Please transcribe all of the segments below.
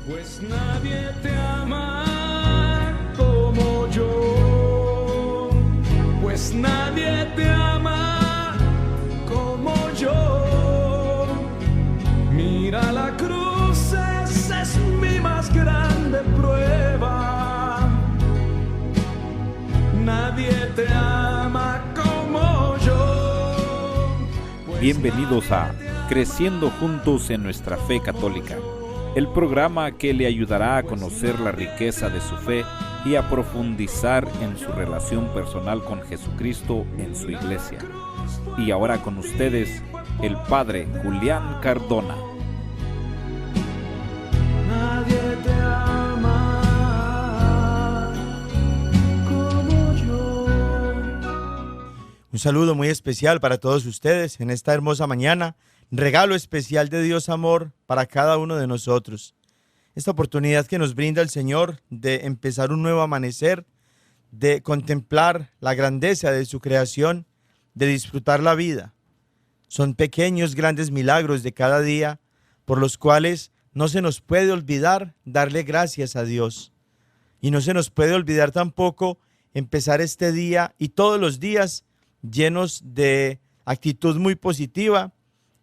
Pues nadie te ama como yo, pues nadie te ama como yo. Mira la cruz, esa es mi más grande prueba. Nadie te ama como yo. Pues Bienvenidos a Creciendo Juntos en Nuestra Fe Católica, el programa que le ayudará a conocer la riqueza de su fe y a profundizar en su relación personal con Jesucristo en su iglesia. Y ahora con ustedes, el Padre Julián Cardona. Nadie te ama como yo. Un saludo muy especial para todos ustedes en esta hermosa mañana, regalo especial de Dios amor para cada uno de nosotros. Esta oportunidad que nos brinda el Señor de empezar un nuevo amanecer, de contemplar la grandeza de su creación, de disfrutar la vida. Son pequeños, grandes milagros de cada día por los cuales no se nos puede olvidar darle gracias a Dios. Y no se nos puede olvidar tampoco empezar este día y todos los días llenos de actitud muy positiva,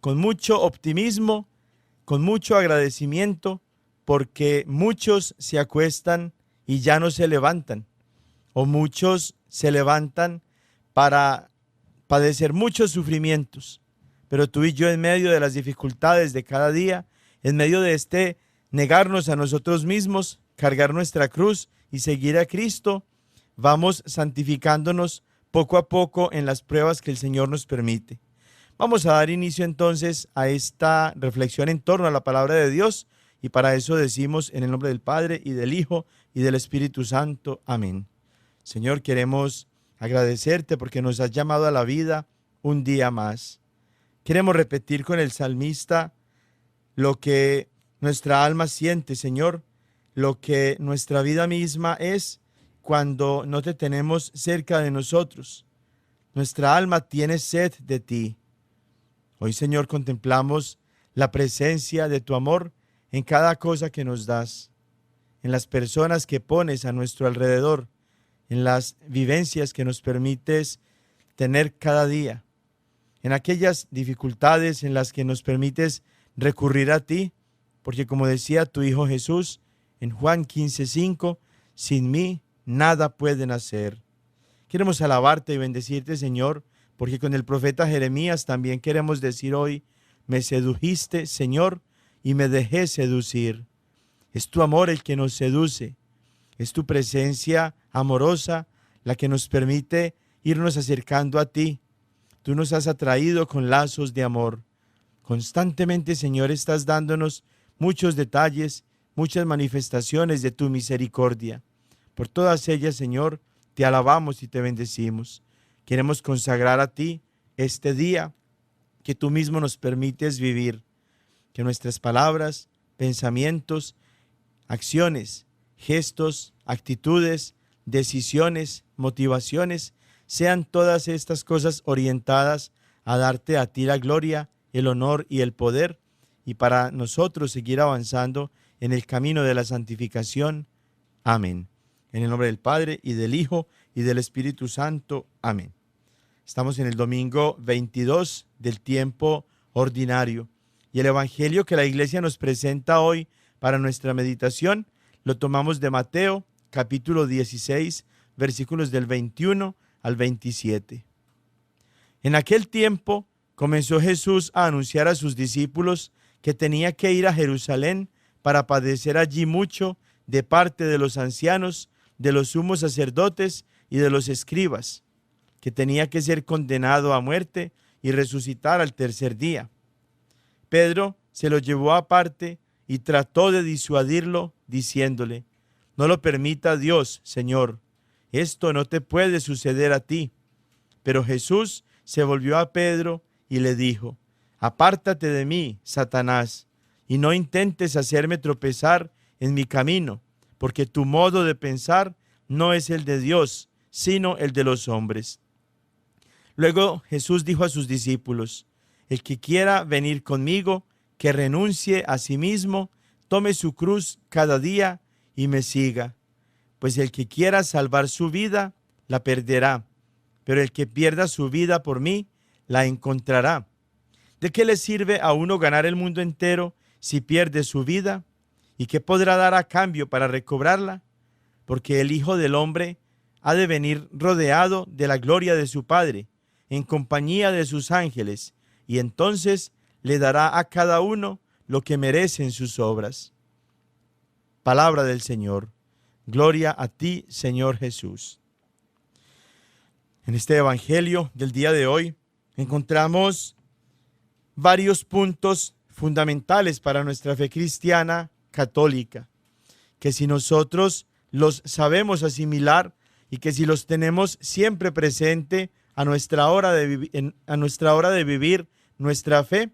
con mucho optimismo, con mucho agradecimiento, porque muchos se acuestan y ya no se levantan, o muchos se levantan para padecer muchos sufrimientos. Pero tú y yo, en medio de las dificultades de cada día, en medio de este negarnos a nosotros mismos, cargar nuestra cruz y seguir a Cristo, vamos santificándonos poco a poco en las pruebas que el Señor nos permite. Vamos a dar inicio entonces a esta reflexión en torno a la palabra de Dios, y para eso decimos en el nombre del Padre y del Hijo y del Espíritu Santo. Amén. Señor, queremos agradecerte porque nos has llamado a la vida un día más. Queremos repetir con el salmista lo que nuestra alma siente, Señor, lo que nuestra vida misma es cuando no te tenemos cerca de nosotros. Nuestra alma tiene sed de ti. Hoy, Señor, contemplamos la presencia de tu amor en cada cosa que nos das, en las personas que pones a nuestro alrededor, en las vivencias que nos permites tener cada día, en aquellas dificultades en las que nos permites recurrir a ti, porque como decía tu Hijo Jesús en Juan 15:5, sin mí nada pueden hacer. Queremos alabarte y bendecirte, Señor, porque con el profeta Jeremías también queremos decir hoy: me sedujiste, Señor, y me dejé seducir. Es tu amor el que nos seduce, es tu presencia amorosa la que nos permite irnos acercando a ti. Tú nos has atraído con lazos de amor. Constantemente, Señor, estás dándonos muchos detalles, muchas manifestaciones de tu misericordia. Por todas ellas, Señor, te alabamos y te bendecimos. Queremos consagrar a ti este día que tú mismo nos permites vivir. Que nuestras palabras, pensamientos, acciones, gestos, actitudes, decisiones, motivaciones, sean todas estas cosas orientadas a darte a ti la gloria, el honor y el poder, y para nosotros seguir avanzando en el camino de la santificación. Amén. En el nombre del Padre, y del Hijo, y del Espíritu Santo. Amén. Estamos en el domingo 22 del tiempo ordinario, y el evangelio que la iglesia nos presenta hoy para nuestra meditación lo tomamos de Mateo, capítulo 16, versículos del 21 al 27. En aquel tiempo comenzó Jesús a anunciar a sus discípulos que tenía que ir a Jerusalén para padecer allí mucho de parte de los ancianos, de los sumos sacerdotes y de los escribas, que tenía que ser condenado a muerte y resucitar al tercer día. Pedro se lo llevó aparte y trató de disuadirlo, diciéndole: no lo permita Dios, Señor, esto no te puede suceder a ti. Pero Jesús se volvió a Pedro y le dijo: apártate de mí, Satanás, y no intentes hacerme tropezar en mi camino, porque tu modo de pensar no es el de Dios, sino el de los hombres. Luego Jesús dijo a sus discípulos: el que quiera venir conmigo, que renuncie a sí mismo, tome su cruz cada día y me siga. Pues el que quiera salvar su vida, la perderá, pero el que pierda su vida por mí, la encontrará. ¿De qué le sirve a uno ganar el mundo entero si pierde su vida? ¿Y qué podrá dar a cambio para recobrarla? Porque el Hijo del Hombre ha de venir rodeado de la gloria de su Padre, en compañía de sus ángeles, y entonces le dará a cada uno lo que merecen sus obras. Palabra del Señor. Gloria a ti, Señor Jesús. En este evangelio del día de hoy encontramos varios puntos fundamentales para nuestra fe cristiana católica, que si nosotros los sabemos asimilar y que si los tenemos siempre presente a nuestra hora de vivir nuestra fe,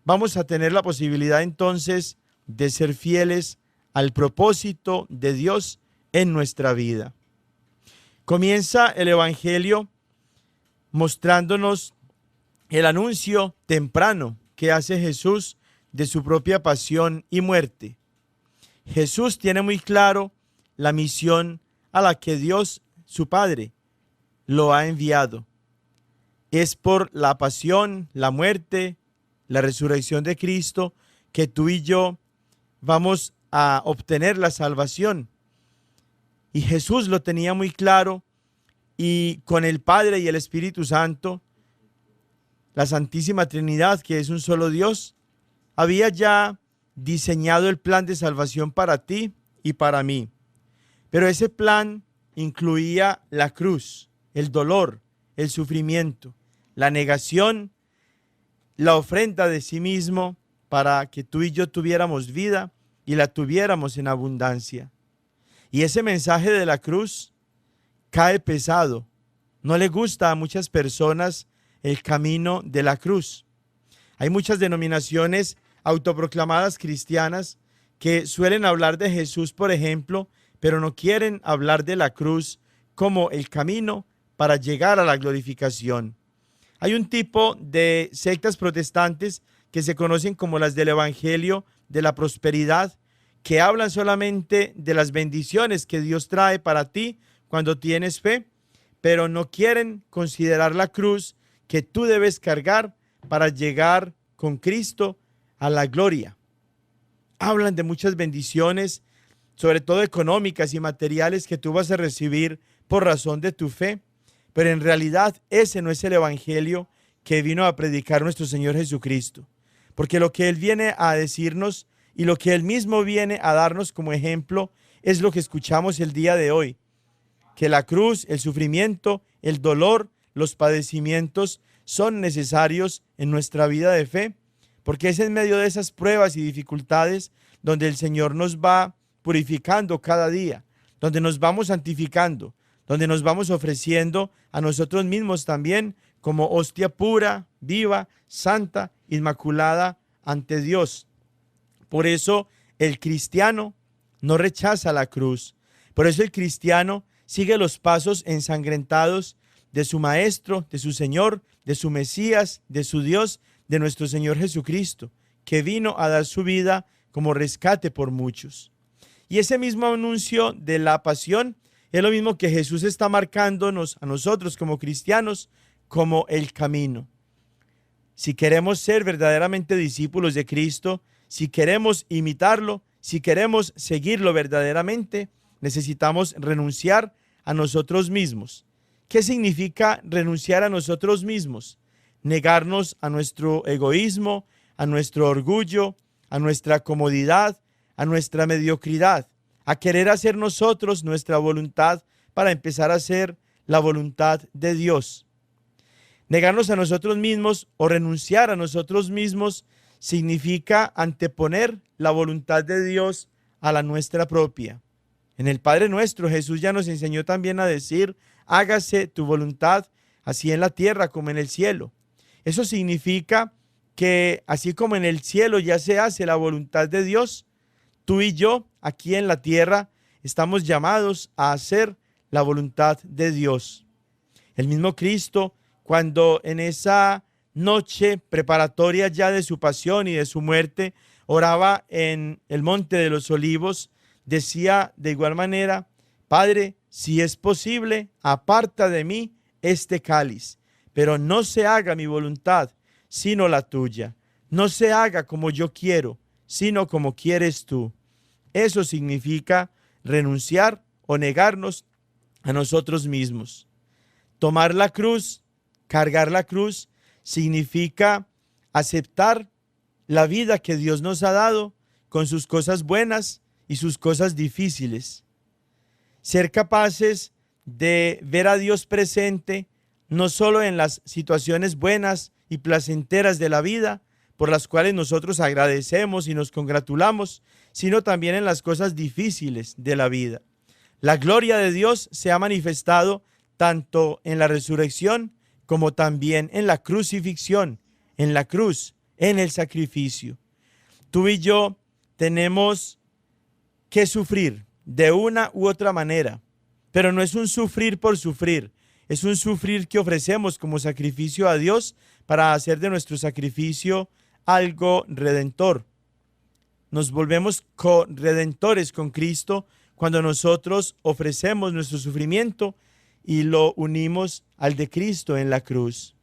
vamos a tener la posibilidad entonces de ser fieles al propósito de Dios en nuestra vida. Comienza el evangelio mostrándonos el anuncio temprano que hace Jesús de su propia pasión y muerte. Jesús tiene muy claro la misión a la que Dios, su Padre, lo ha enviado. Es por la pasión, la muerte, la resurrección de Cristo que tú y yo vamos a obtener la salvación. Y Jesús lo tenía muy claro, y con el Padre y el Espíritu Santo, la Santísima Trinidad, que es un solo Dios, había ya diseñado el plan de salvación para ti y para mí. Pero ese plan incluía la cruz, el dolor, el sufrimiento, la negación, la ofrenda de sí mismo para que tú y yo tuviéramos vida y la tuviéramos en abundancia. Y ese mensaje de la cruz cae pesado. No le gusta a muchas personas el camino de la cruz. Hay muchas denominaciones autoproclamadas cristianas que suelen hablar de Jesús, por ejemplo, pero no quieren hablar de la cruz como el camino para llegar a la glorificación. Hay un tipo de sectas protestantes que se conocen como las del Evangelio de la Prosperidad, que hablan solamente de las bendiciones que Dios trae para ti cuando tienes fe, pero no quieren considerar la cruz que tú debes cargar para llegar con Cristo a la gloria. Hablan de muchas bendiciones, sobre todo económicas y materiales, que tú vas a recibir por razón de tu fe, pero en realidad ese no es el evangelio que vino a predicar nuestro Señor Jesucristo, porque lo que Él viene a decirnos y lo que Él mismo viene a darnos como ejemplo es lo que escuchamos el día de hoy, que la cruz, el sufrimiento, el dolor, los padecimientos son necesarios en nuestra vida de fe, porque es en medio de esas pruebas y dificultades donde el Señor nos va purificando cada día, donde nos vamos santificando, donde nos vamos ofreciendo a nosotros mismos también como hostia pura, viva, santa, inmaculada ante Dios. Por eso el cristiano no rechaza la cruz. Por eso el cristiano sigue los pasos ensangrentados de su Maestro, de su Señor, de su Mesías, de su Dios, de nuestro Señor Jesucristo, que vino a dar su vida como rescate por muchos. Y ese mismo anuncio de la pasión es lo mismo que Jesús está marcándonos a nosotros como cristianos como el camino. Si queremos ser verdaderamente discípulos de Cristo, si queremos imitarlo, si queremos seguirlo verdaderamente, necesitamos renunciar a nosotros mismos. ¿Qué significa renunciar a nosotros mismos? Negarnos a nuestro egoísmo, a nuestro orgullo, a nuestra comodidad, a nuestra mediocridad, a querer hacer nosotros nuestra voluntad para empezar a hacer la voluntad de Dios. Negarnos a nosotros mismos o renunciar a nosotros mismos significa anteponer la voluntad de Dios a la nuestra propia. En el Padre Nuestro, Jesús ya nos enseñó también a decir: hágase tu voluntad, así en la tierra como en el cielo. Eso significa que así como en el cielo ya se hace la voluntad de Dios, tú y yo aquí en la tierra estamos llamados a hacer la voluntad de Dios. El mismo Cristo, cuando en esa noche preparatoria ya de su pasión y de su muerte, oraba en el Monte de los Olivos, decía de igual manera: Padre, si es posible, aparta de mí este cáliz, pero no se haga mi voluntad, sino la tuya. No se haga como yo quiero, sino como quieres tú. Eso significa renunciar o negarnos a nosotros mismos. Tomar la cruz, cargar la cruz, significa aceptar la vida que Dios nos ha dado con sus cosas buenas y sus cosas difíciles. Ser capaces de ver a Dios presente no solo en las situaciones buenas y placenteras de la vida, por las cuales nosotros agradecemos y nos congratulamos, sino también en las cosas difíciles de la vida. La gloria de Dios se ha manifestado tanto en la resurrección como también en la crucifixión, en la cruz, en el sacrificio. Tú y yo tenemos que sufrir de una u otra manera, pero no es un sufrir por sufrir, es un sufrir que ofrecemos como sacrificio a Dios para hacer de nuestro sacrificio algo redentor. Nos volvemos redentores con Cristo cuando nosotros ofrecemos nuestro sufrimiento y lo unimos al de Cristo en la cruz.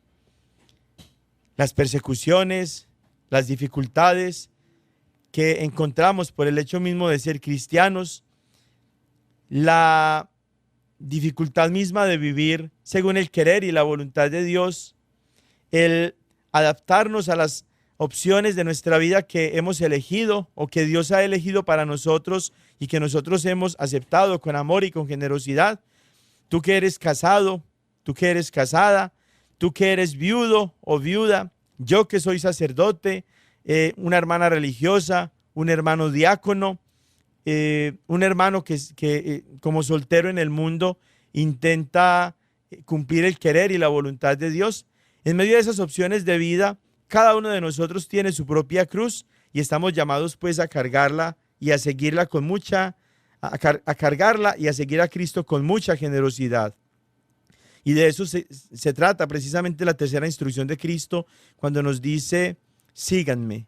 Las persecuciones, las dificultades que encontramos por el hecho mismo de ser cristianos, la dificultad misma de vivir según el querer y la voluntad de Dios, el adaptarnos a las opciones de nuestra vida que hemos elegido o que Dios ha elegido para nosotros y que nosotros hemos aceptado con amor y con generosidad. Tú que eres casado, tú que eres casada, tú que eres viudo o viuda, yo que soy sacerdote, una hermana religiosa, un hermano diácono, un hermano que como soltero en el mundo intenta cumplir el querer y la voluntad de Dios. En medio de esas opciones de vida, cada uno de nosotros tiene su propia cruz y estamos llamados pues a cargarla y a seguirla con a cargarla y a seguir a Cristo con mucha generosidad. Y de eso se trata precisamente la tercera instrucción de Cristo cuando nos dice: síganme,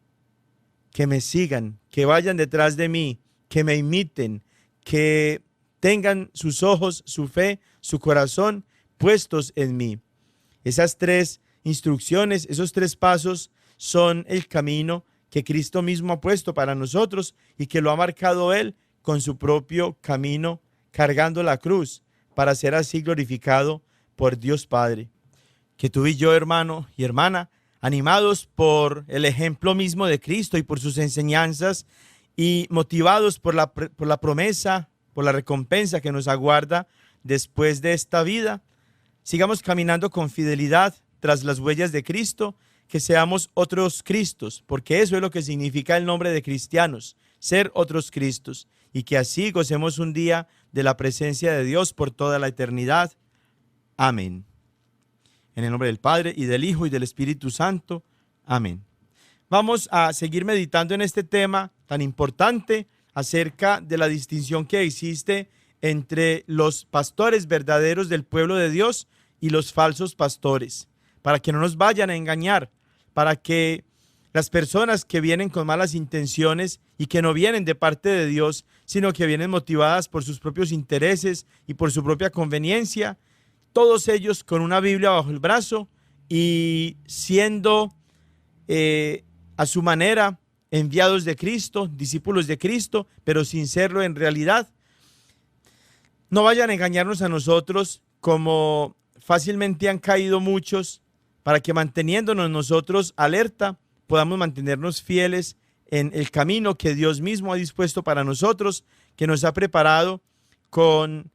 que me sigan, que vayan detrás de mí, que me imiten, que tengan sus ojos, su fe, su corazón puestos en mí. Esas tres instrucciones, esos tres pasos son el camino que Cristo mismo ha puesto para nosotros y que lo ha marcado Él con su propio camino, cargando la cruz, para ser así glorificado por Dios Padre. Que tú y yo, hermano y hermana, animados por el ejemplo mismo de Cristo y por sus enseñanzas y motivados por la promesa, por la recompensa que nos aguarda después de esta vida, sigamos caminando con fidelidad tras las huellas de Cristo, que seamos otros Cristos, porque eso es lo que significa el nombre de cristianos, ser otros Cristos, y que así gocemos un día de la presencia de Dios por toda la eternidad. Amén. En el nombre del Padre, y del Hijo, y del Espíritu Santo. Amén. Vamos a seguir meditando en este tema tan importante acerca de la distinción que existe entre los pastores verdaderos del pueblo de Dios y los falsos pastores, para que no nos vayan a engañar, para que las personas que vienen con malas intenciones y que no vienen de parte de Dios, sino que vienen motivadas por sus propios intereses y por su propia conveniencia, todos ellos con una Biblia bajo el brazo y siendo a su manera enviados de Cristo, discípulos de Cristo, pero sin serlo en realidad, no vayan a engañarnos a nosotros como fácilmente han caído muchos, para que manteniéndonos nosotros alerta, podamos mantenernos fieles en el camino que Dios mismo ha dispuesto para nosotros, que nos ha preparado con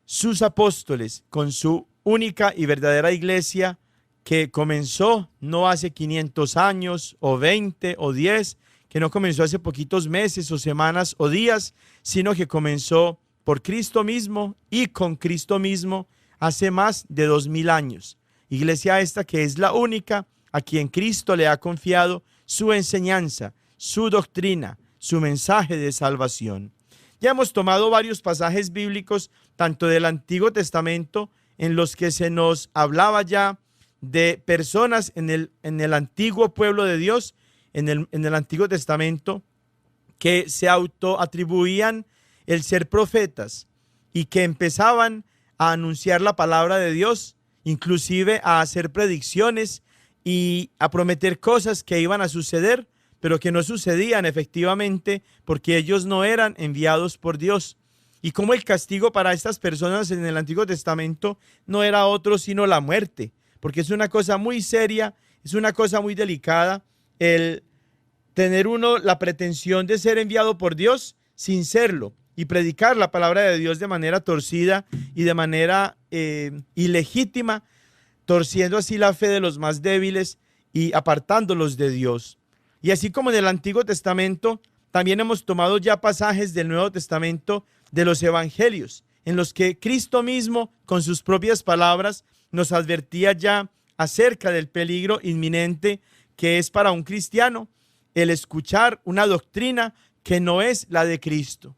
sus apóstoles, con su única y verdadera iglesia que comenzó no hace 500 años o 20 o 10, que no comenzó hace poquitos meses o semanas o días, sino que comenzó por Cristo mismo y con Cristo mismo hace más de 2000 años. Iglesia esta que es la única a quien Cristo le ha confiado su enseñanza, su doctrina, su mensaje de salvación. Ya hemos tomado varios pasajes bíblicos, tanto del Antiguo Testamento, en los que se nos hablaba ya de personas en el antiguo pueblo de Dios, en el Antiguo Testamento que se autoatribuían el ser profetas y que empezaban a anunciar la palabra de Dios, inclusive a hacer predicciones y a prometer cosas que iban a suceder, pero que no sucedían efectivamente porque ellos no eran enviados por Dios. Y como el castigo para estas personas en el Antiguo Testamento no era otro sino la muerte, porque es una cosa muy seria, es una cosa muy delicada el tener uno la pretensión de ser enviado por Dios sin serlo y predicar la palabra de Dios de manera torcida y de manera ilegítima, torciendo así la fe de los más débiles y apartándolos de Dios. Y así como en el Antiguo Testamento, también hemos tomado ya pasajes del Nuevo Testamento de los Evangelios, en los que Cristo mismo, con sus propias palabras, nos advertía ya acerca del peligro inminente que es para un cristiano el escuchar una doctrina que no es la de Cristo.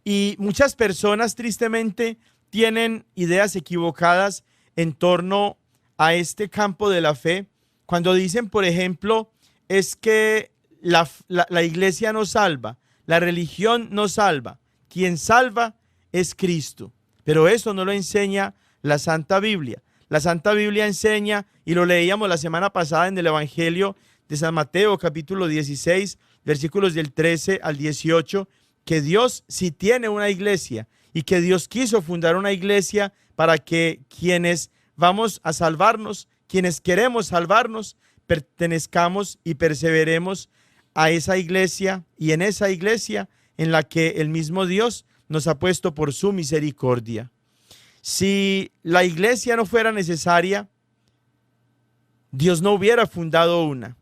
Y muchas personas tristemente tienen ideas equivocadas en torno a este campo de la fe, cuando dicen, por ejemplo, es que la iglesia no salva, la religión no salva, quien salva es Cristo. Pero eso no lo enseña la Santa Biblia. La Santa Biblia enseña, y lo leíamos la semana pasada en el Evangelio de San Mateo, capítulo 16, versículos del 13 al 18, que Dios sí tiene una iglesia y que Dios quiso fundar una iglesia para que quienes vamos a salvarnos, quienes queremos salvarnos, pertenezcamos y perseveremos a esa iglesia y en esa iglesia en la que el mismo Dios nos ha puesto por su misericordia. Si la iglesia no fuera necesaria, Dios no hubiera fundado una.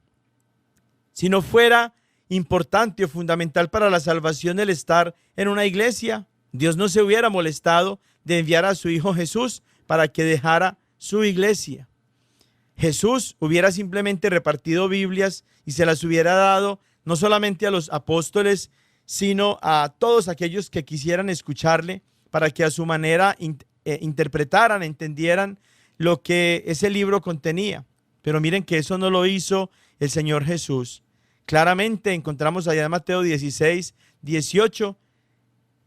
Si no fuera importante o fundamental para la salvación el estar en una iglesia, Dios no se hubiera molestado de enviar a su Hijo Jesús para que dejara su iglesia. Jesús hubiera simplemente repartido Biblias y se las hubiera dado no solamente a los apóstoles, sino a todos aquellos que quisieran escucharle para que a su manera interpretaran, entendieran lo que ese libro contenía. Pero miren que eso no lo hizo el Señor Jesús. Claramente encontramos allá en Mateo 16, 18,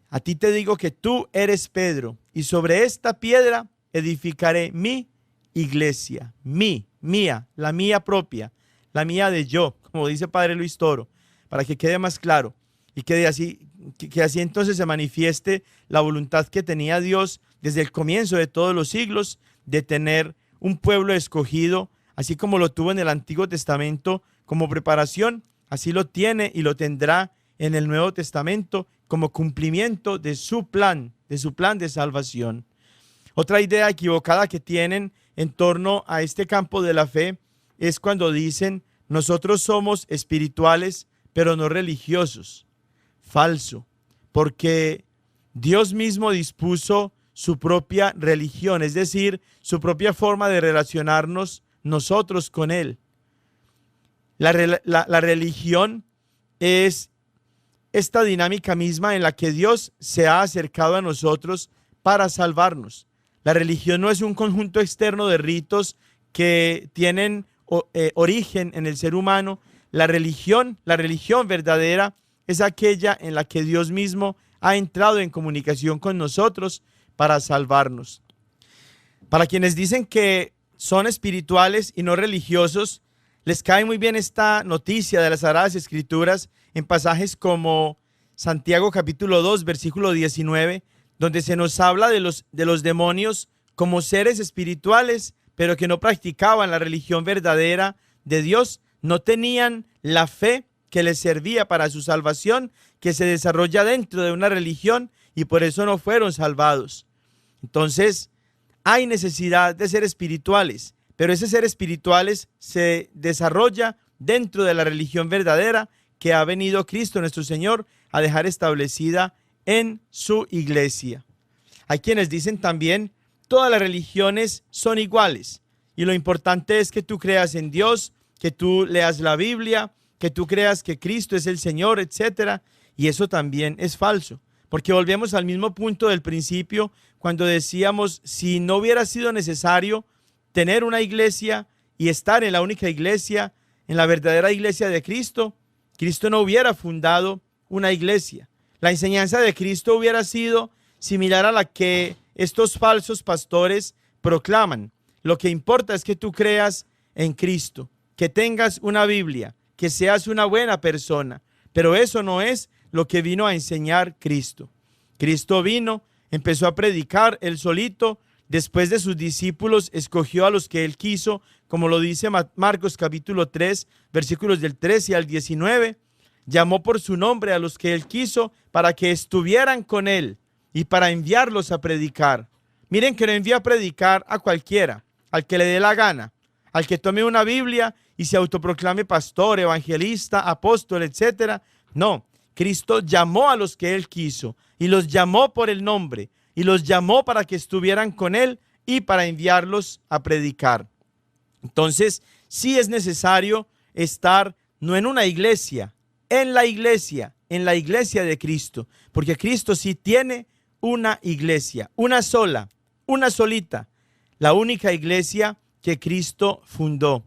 a ti te digo que tú eres Pedro, y sobre esta piedra edificaré mi iglesia, mía, la mía propia, la mía de yo, como dice Padre Luis Toro, para que quede más claro y que así entonces se manifieste la voluntad que tenía Dios desde el comienzo de todos los siglos de tener un pueblo escogido, así como lo tuvo en el Antiguo Testamento como preparación, así lo tiene y lo tendrá en el Nuevo Testamento como cumplimiento de su plan de salvación. Otra idea equivocada que tienen en torno a este campo de la fe es cuando dicen, nosotros somos espirituales, pero no religiosos. Falso, porque Dios mismo dispuso su propia religión, es decir, su propia forma de relacionarnos nosotros con Él. La religión es esta dinámica misma en la que Dios se ha acercado a nosotros para salvarnos. La religión no es un conjunto externo de ritos que tienen origen en el ser humano. La religión verdadera es aquella en la que Dios mismo ha entrado en comunicación con nosotros para salvarnos. Para quienes dicen que son espirituales y no religiosos, les cae muy bien esta noticia de las Sagradas Escrituras en pasajes como Santiago capítulo 2, versículo 19, donde se nos habla de los demonios como seres espirituales, pero que no practicaban la religión verdadera de Dios, no tenían la fe que les servía para su salvación, que se desarrolla dentro de una religión, y por eso no fueron salvados. Entonces, hay necesidad de ser espirituales, pero ese ser espirituales se desarrolla dentro de la religión verdadera que ha venido Cristo nuestro Señor a dejar establecida en su iglesia. Hay quienes dicen también, todas las religiones son iguales y lo importante es que tú creas en Dios, que tú leas la Biblia, que tú creas que Cristo es el Señor, etcétera. Y eso también es falso, porque volvemos al mismo punto del principio cuando decíamos, si no hubiera sido necesario tener una iglesia y estar en la única iglesia en la verdadera iglesia de Cristo, Cristo no hubiera fundado una iglesia. La enseñanza de Cristo hubiera sido similar a la que estos falsos pastores proclaman. Lo que importa es que tú creas en Cristo, que tengas una Biblia, que seas una buena persona. Pero eso no es lo que vino a enseñar Cristo. Cristo vino, empezó a predicar él solito. Después de sus discípulos, escogió a los que él quiso, como lo dice Marcos capítulo 3, versículos del 13 al 19. Llamó por su nombre a los que él quiso para que estuvieran con él y para enviarlos a predicar. Miren que no envía a predicar a cualquiera, al que le dé la gana, al que tome una Biblia y se autoproclame pastor, evangelista, apóstol, etc. No, Cristo llamó a los que él quiso y los llamó por el nombre y los llamó para que estuvieran con él y para enviarlos a predicar. Entonces, sí es necesario estar no en una iglesia, en la iglesia de Cristo, porque Cristo sí tiene una iglesia, una sola, una solita, la única iglesia que Cristo fundó.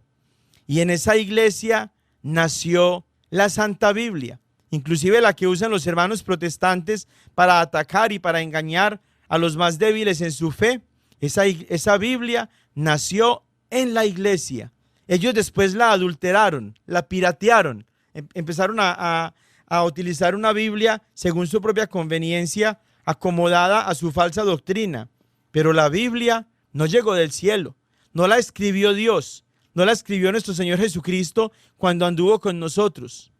Y en esa iglesia nació la Santa Biblia, inclusive la que usan los hermanos protestantes para atacar y para engañar a los más débiles en su fe. Esa Biblia nació en la iglesia. Ellos después la adulteraron, la piratearon, empezaron a utilizar una Biblia según su propia conveniencia, acomodada a su falsa doctrina. Pero la Biblia no llegó del cielo, no la escribió Dios, no la escribió nuestro Señor Jesucristo cuando anduvo con nosotros.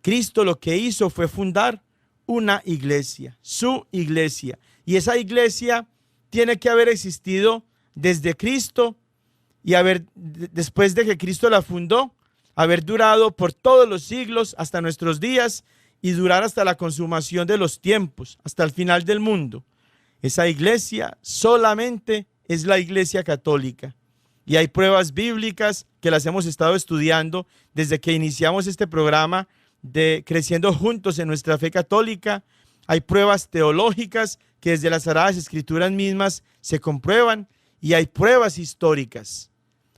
Cristo lo que hizo fue fundar una iglesia, su iglesia. Y esa iglesia tiene que haber existido desde Cristo y después de que Cristo la fundó, haber durado por todos los siglos hasta nuestros días y durar hasta la consumación de los tiempos, hasta el final del mundo. Esa iglesia solamente es la iglesia católica. Y hay pruebas bíblicas que las hemos estado estudiando desde que iniciamos este programa de Creciendo Juntos en nuestra fe católica. Hay pruebas teológicas que desde las Sagradas Escrituras mismas se comprueban y hay pruebas históricas.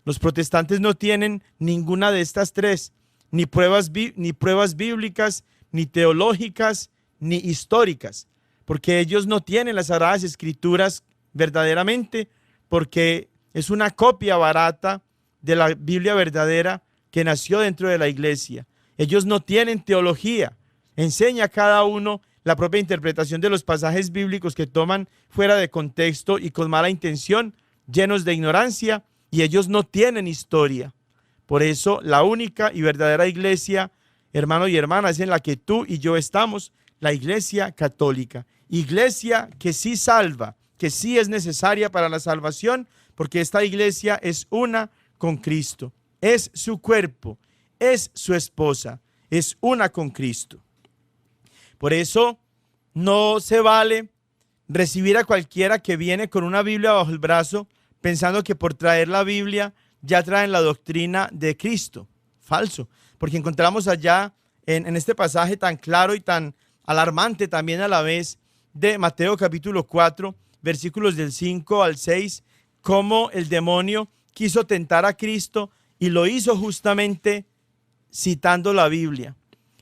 Los protestantes no tienen ninguna de estas tres, ni pruebas bíblicas, ni teológicas, ni históricas, porque ellos no tienen las Sagradas Escrituras verdaderamente, porque es una copia barata de la Biblia verdadera que nació dentro de la iglesia. Ellos no tienen teología. Enseña a cada uno la propia interpretación de los pasajes bíblicos que toman fuera de contexto y con mala intención, llenos de ignorancia, y ellos no tienen historia. Por eso, la única y verdadera iglesia, hermanos y hermanas, en la que tú y yo estamos, la iglesia católica. Iglesia que sí salva, que sí es necesaria para la salvación, porque esta iglesia es una con Cristo. Es su cuerpo, es su esposa, es una con Cristo. Por eso no se vale recibir a cualquiera que viene con una Biblia bajo el brazo pensando que por traer la Biblia ya traen la doctrina de Cristo. Falso, porque encontramos allá en este pasaje tan claro y tan alarmante también a la vez de Mateo capítulo 4, versículos del 5 al 6, cómo el demonio quiso tentar a Cristo y lo hizo justamente citando la Biblia.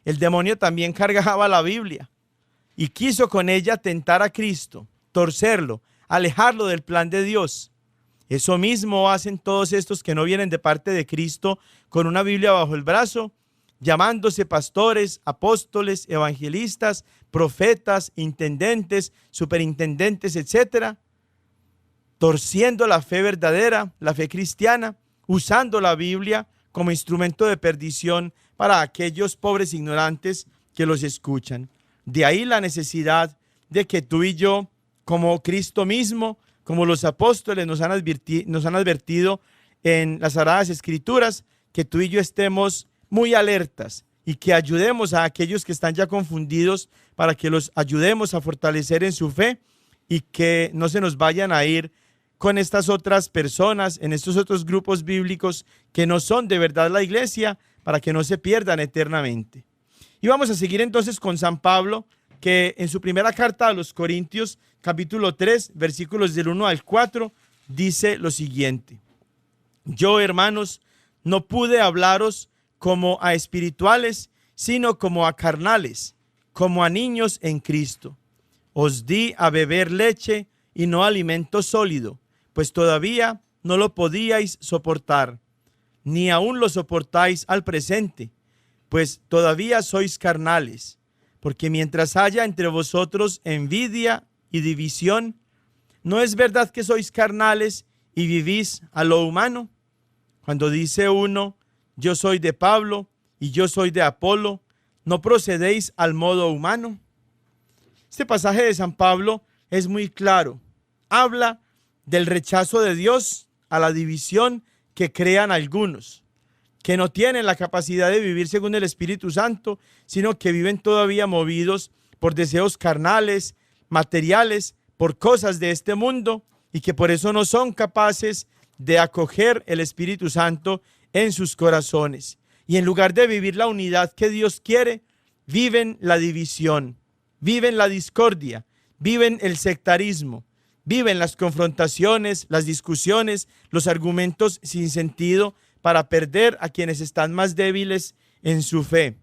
El demonio también cargaba la Biblia y quiso con ella tentar a Cristo, torcerlo, alejarlo del plan de Dios. Eso mismo hacen todos estos que no vienen de parte de Cristo con una Biblia bajo el brazo, llamándose pastores, apóstoles, evangelistas, profetas, intendentes, superintendentes, etc., torciendo la fe verdadera, la fe cristiana, usando la Biblia como instrumento de perdición para aquellos pobres ignorantes que los escuchan. De ahí la necesidad de que tú y yo, como Cristo mismo, como los apóstoles nos han advertido en las Sagradas Escrituras, que tú y yo estemos muy alertas y que ayudemos a aquellos que están ya confundidos para que los ayudemos a fortalecer en su fe y que no se nos vayan a ir con estas otras personas, en estos otros grupos bíblicos que no son de verdad la iglesia, para que no se pierdan eternamente. Y vamos a seguir entonces con San Pablo, que en su primera carta a los Corintios, capítulo 3, versículos del 1 al 4, dice lo siguiente: Yo, hermanos, no pude hablaros como a espirituales, sino como a carnales, como a niños en Cristo. Os di a beber leche y no alimento sólido, pues todavía no lo podíais soportar, ni aún lo soportáis al presente, pues todavía sois carnales. Porque mientras haya entre vosotros envidia y división, ¿no es verdad que sois carnales y vivís a lo humano? Cuando dice uno, yo soy de Pablo y yo soy de Apolo, ¿no procedéis al modo humano? Este pasaje de San Pablo es muy claro. Habla del rechazo de Dios a la división que crean algunos, que no tienen la capacidad de vivir según el Espíritu Santo, sino que viven todavía movidos por deseos carnales, materiales, por cosas de este mundo, y que por eso no son capaces de acoger el Espíritu Santo en sus corazones. Y en lugar de vivir la unidad que Dios quiere, viven la división, viven la discordia, viven el sectarismo, viven las confrontaciones, las discusiones, los argumentos sin sentido para perder a quienes están más débiles en su fe.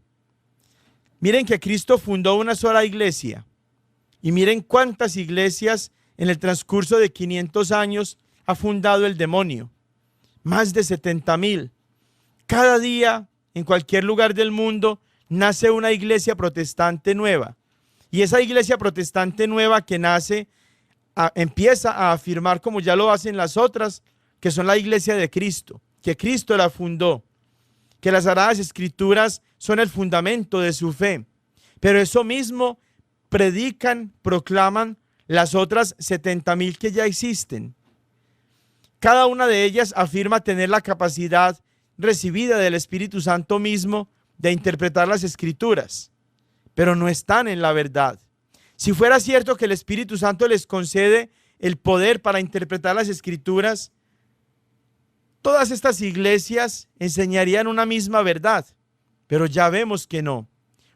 Miren que Cristo fundó una sola iglesia y miren cuántas iglesias en el transcurso de 500 años ha fundado el demonio. Más de 70,000. Cada día, en cualquier lugar del mundo, nace una iglesia protestante nueva. Y esa iglesia protestante nueva que nace empieza a afirmar, como ya lo hacen las otras, que son la iglesia de Cristo, que Cristo la fundó, que las Sagradas Escrituras son el fundamento de su fe. Pero eso mismo predican, proclaman las otras 70,000 que ya existen. Cada una de ellas afirma tener la capacidad recibida del Espíritu Santo mismo de interpretar las Escrituras, pero no están en la verdad. Si fuera cierto que el Espíritu Santo les concede el poder para interpretar las Escrituras, todas estas iglesias enseñarían una misma verdad, pero ya vemos que no.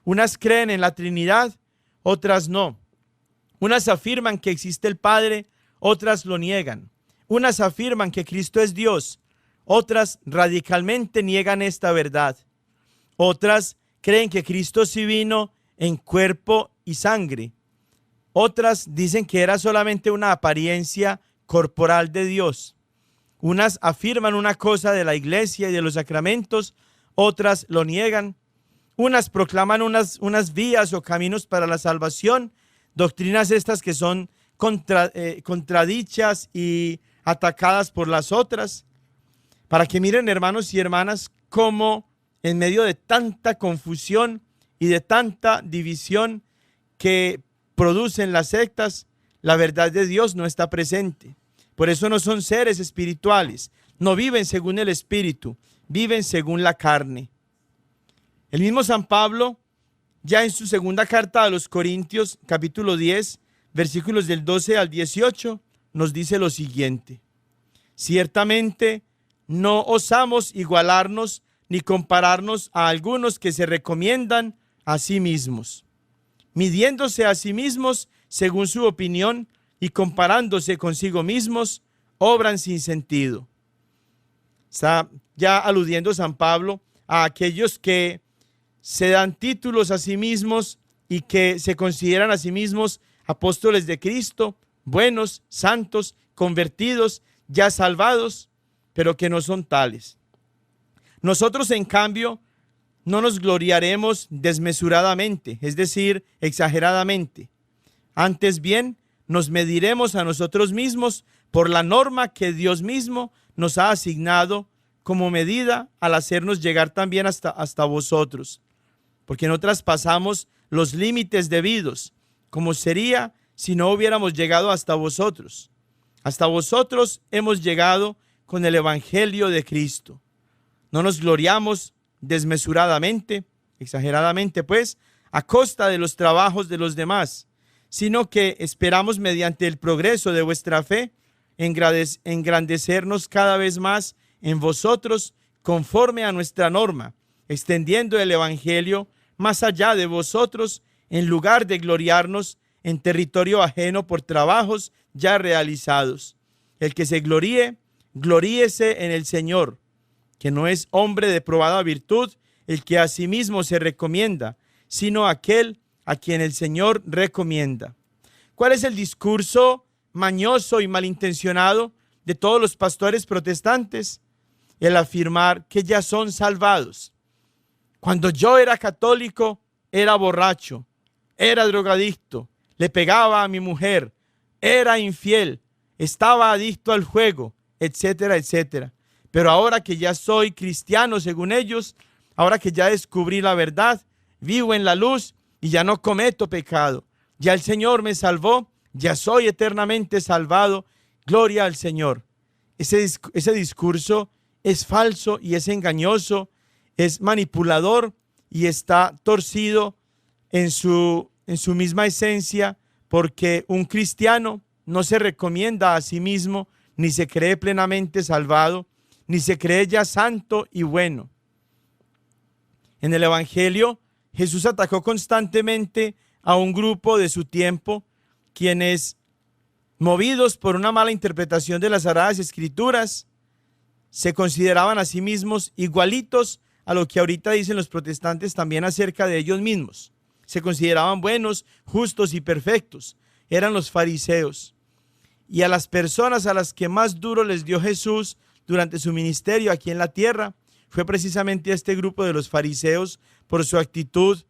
Unas creen en la Trinidad, otras no. Unas afirman que existe el Padre, otras lo niegan. Unas afirman que Cristo es Dios, otras radicalmente niegan esta verdad. Otras creen que Cristo sí vino en cuerpo y sangre. Otras dicen que era solamente una apariencia corporal de Dios. Unas afirman una cosa de la iglesia y de los sacramentos, otras lo niegan. Unas proclaman unas vías o caminos para la salvación, doctrinas estas que son contradichas y atacadas por las otras. Para que miren, hermanos y hermanas, cómo en medio de tanta confusión y de tanta división que producen las sectas, la verdad de Dios no está presente. Por eso no son seres espirituales, no viven según el Espíritu, viven según la carne. El mismo San Pablo, ya en su segunda carta a los Corintios, capítulo 10, versículos del 12 al 18, nos dice lo siguiente: ciertamente no osamos igualarnos ni compararnos a algunos que se recomiendan a sí mismos, midiéndose a sí mismos según su opinión y comparándose consigo mismos, obran sin sentido. Está ya aludiendo San Pablo a aquellos que se dan títulos a sí mismos y que se consideran a sí mismos apóstoles de Cristo, buenos, santos, convertidos, ya salvados, pero que no son tales. Nosotros, en cambio, no nos gloriaremos desmesuradamente, es decir, exageradamente. Antes bien, nos mediremos a nosotros mismos por la norma que Dios mismo nos ha asignado como medida al hacernos llegar también hasta vosotros, porque no traspasamos los límites debidos, como sería si no hubiéramos llegado hasta vosotros. Hasta vosotros hemos llegado con el Evangelio de Cristo. No nos gloriamos desmesuradamente, exageradamente pues, a costa de los trabajos de los demás, sino que esperamos mediante el progreso de vuestra fe engrandecernos cada vez más en vosotros conforme a nuestra norma, extendiendo el Evangelio más allá de vosotros, en lugar de gloriarnos en territorio ajeno por trabajos ya realizados. El que se gloríe, gloríese en el Señor, que no es hombre de probada virtud, el que a sí mismo se recomienda, sino aquel a quien el Señor recomienda. ¿Cuál es el discurso mañoso y malintencionado de todos los pastores protestantes? El afirmar que ya son salvados. Cuando yo era católico, era borracho, era drogadicto, le pegaba a mi mujer, era infiel, estaba adicto al juego, etcétera, etcétera. Pero ahora que ya soy cristiano según ellos, ahora que ya descubrí la verdad, vivo en la luz y ya no cometo pecado. Ya el Señor me salvó, ya soy eternamente salvado. Gloria al Señor. Ese discurso es falso y es engañoso, es manipulador y está torcido en su misma esencia, porque un cristiano no se recomienda a sí mismo, ni se cree plenamente salvado, ni se cree ya santo y bueno. En el Evangelio, Jesús atacó constantemente a un grupo de su tiempo, quienes, movidos por una mala interpretación de las Sagradas Escrituras, se consideraban a sí mismos igualitos a lo que ahorita dicen los protestantes también acerca de ellos mismos. Se consideraban buenos, justos y perfectos. Eran los fariseos. Y a las personas a las que más duro les dio Jesús durante su ministerio aquí en la tierra, fue precisamente a este grupo de los fariseos, por su actitud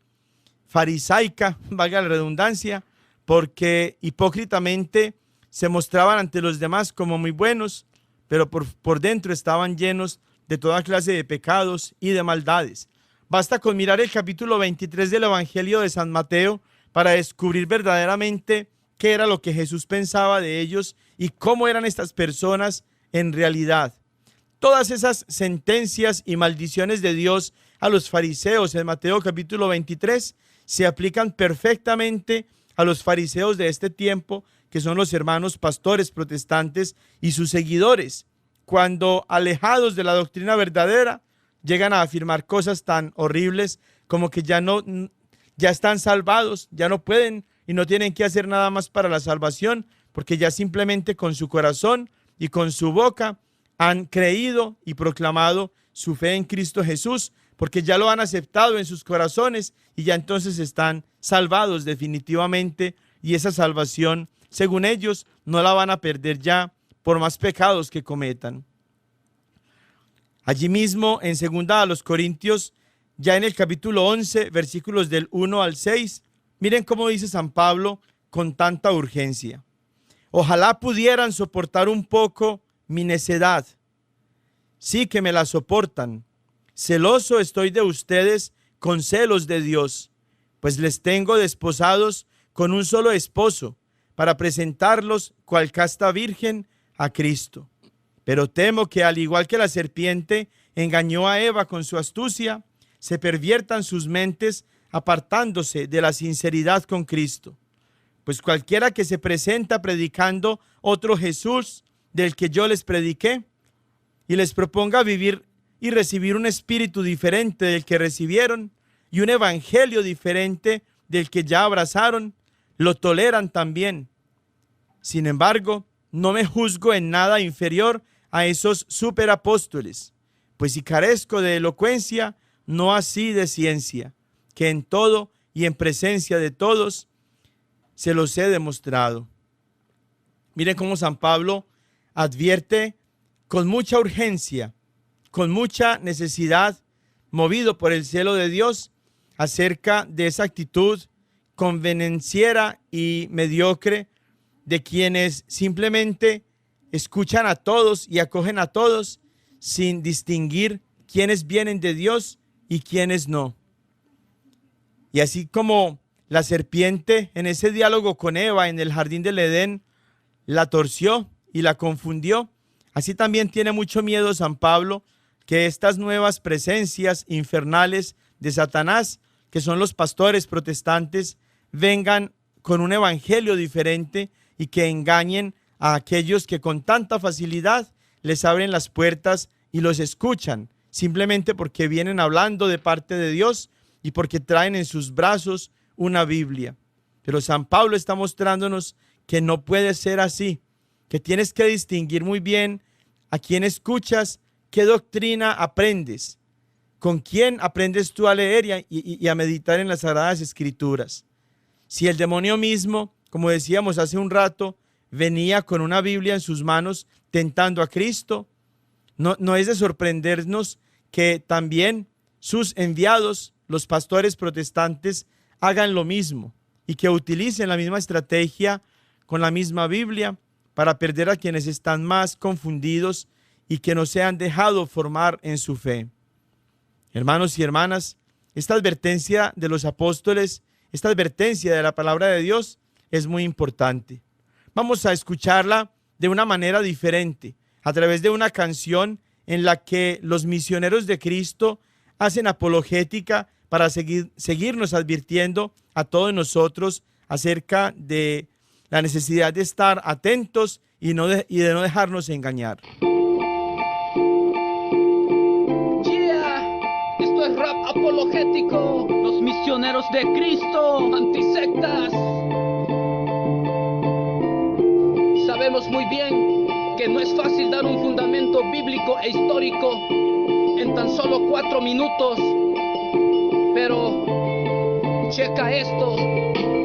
farisaica, valga la redundancia, porque hipócritamente se mostraban ante los demás como muy buenos, pero por dentro estaban llenos de toda clase de pecados y de maldades. Basta con mirar el capítulo 23 del Evangelio de San Mateo para descubrir verdaderamente qué era lo que Jesús pensaba de ellos y cómo eran estas personas en realidad. Todas esas sentencias y maldiciones de Dios a los fariseos en Mateo capítulo 23 se aplican perfectamente a los fariseos de este tiempo, que son los hermanos pastores protestantes y sus seguidores, cuando alejados de la doctrina verdadera llegan a afirmar cosas tan horribles como que ya están salvados, ya no pueden y no tienen que hacer nada más para la salvación, porque ya simplemente con su corazón y con su boca han creído y proclamado su fe en Cristo Jesús, porque ya lo han aceptado en sus corazones y ya entonces están salvados definitivamente, y esa salvación, según ellos, no la van a perder ya por más pecados que cometan. Allí mismo en 2 a los Corintios, ya en el capítulo 11, versículos del 1 al 6, miren cómo dice San Pablo con tanta urgencia. Ojalá pudieran soportar un poco mi necedad. Sí que me la soportan. Celoso estoy de ustedes con celos de Dios, pues les tengo desposados con un solo esposo, para presentarlos cual casta virgen a Cristo. Pero temo que, al igual que la serpiente engañó a Eva con su astucia, se perviertan sus mentes apartándose de la sinceridad con Cristo. Pues cualquiera que se presenta predicando otro Jesús del que yo les prediqué, y les proponga vivir y recibir un espíritu diferente del que recibieron, y un evangelio diferente del que ya abrazaron, lo toleran también. Sin embargo, no me juzgo en nada inferior a esos superapóstoles, pues si carezco de elocuencia, no así de ciencia, que en todo y en presencia de todos se los he demostrado. Miren cómo San Pablo advierte con mucha urgencia, con mucha necesidad, movido por el celo de Dios, acerca de esa actitud convenenciera y mediocre de quienes simplemente escuchan a todos y acogen a todos sin distinguir quiénes vienen de Dios y quiénes no. Y así como la serpiente en ese diálogo con Eva en el jardín del Edén la torció y la confundió, así también tiene mucho miedo San Pablo que estas nuevas presencias infernales de Satanás, que son los pastores protestantes, vengan con un evangelio diferente y que engañen a aquellos que con tanta facilidad les abren las puertas y los escuchan, simplemente porque vienen hablando de parte de Dios y porque traen en sus brazos una Biblia. Pero San Pablo está mostrándonos que no puede ser así, que tienes que distinguir muy bien a quién escuchas, qué doctrina aprendes. ¿Con quién aprendes tú a leer y a meditar en las Sagradas Escrituras? Si el demonio mismo, como decíamos hace un rato, venía con una Biblia en sus manos tentando a Cristo, no es de sorprendernos que también sus enviados, los pastores protestantes, hagan lo mismo y que utilicen la misma estrategia con la misma Biblia para perder a quienes están más confundidos y que no se han dejado formar en su fe. Hermanos y hermanas, esta advertencia de los apóstoles, esta advertencia de la palabra de Dios es muy importante. Vamos a escucharla de una manera diferente, a través de una canción en la que los misioneros de Cristo hacen apologética para seguirnos advirtiendo a todos nosotros acerca de la necesidad de estar atentos y de no dejarnos engañar. Esto es rap apologético, los misioneros de Cristo, antisectas. Sabemos muy bien que no es fácil dar un fundamento bíblico e histórico en tan solo 4 minutos, pero checa esto,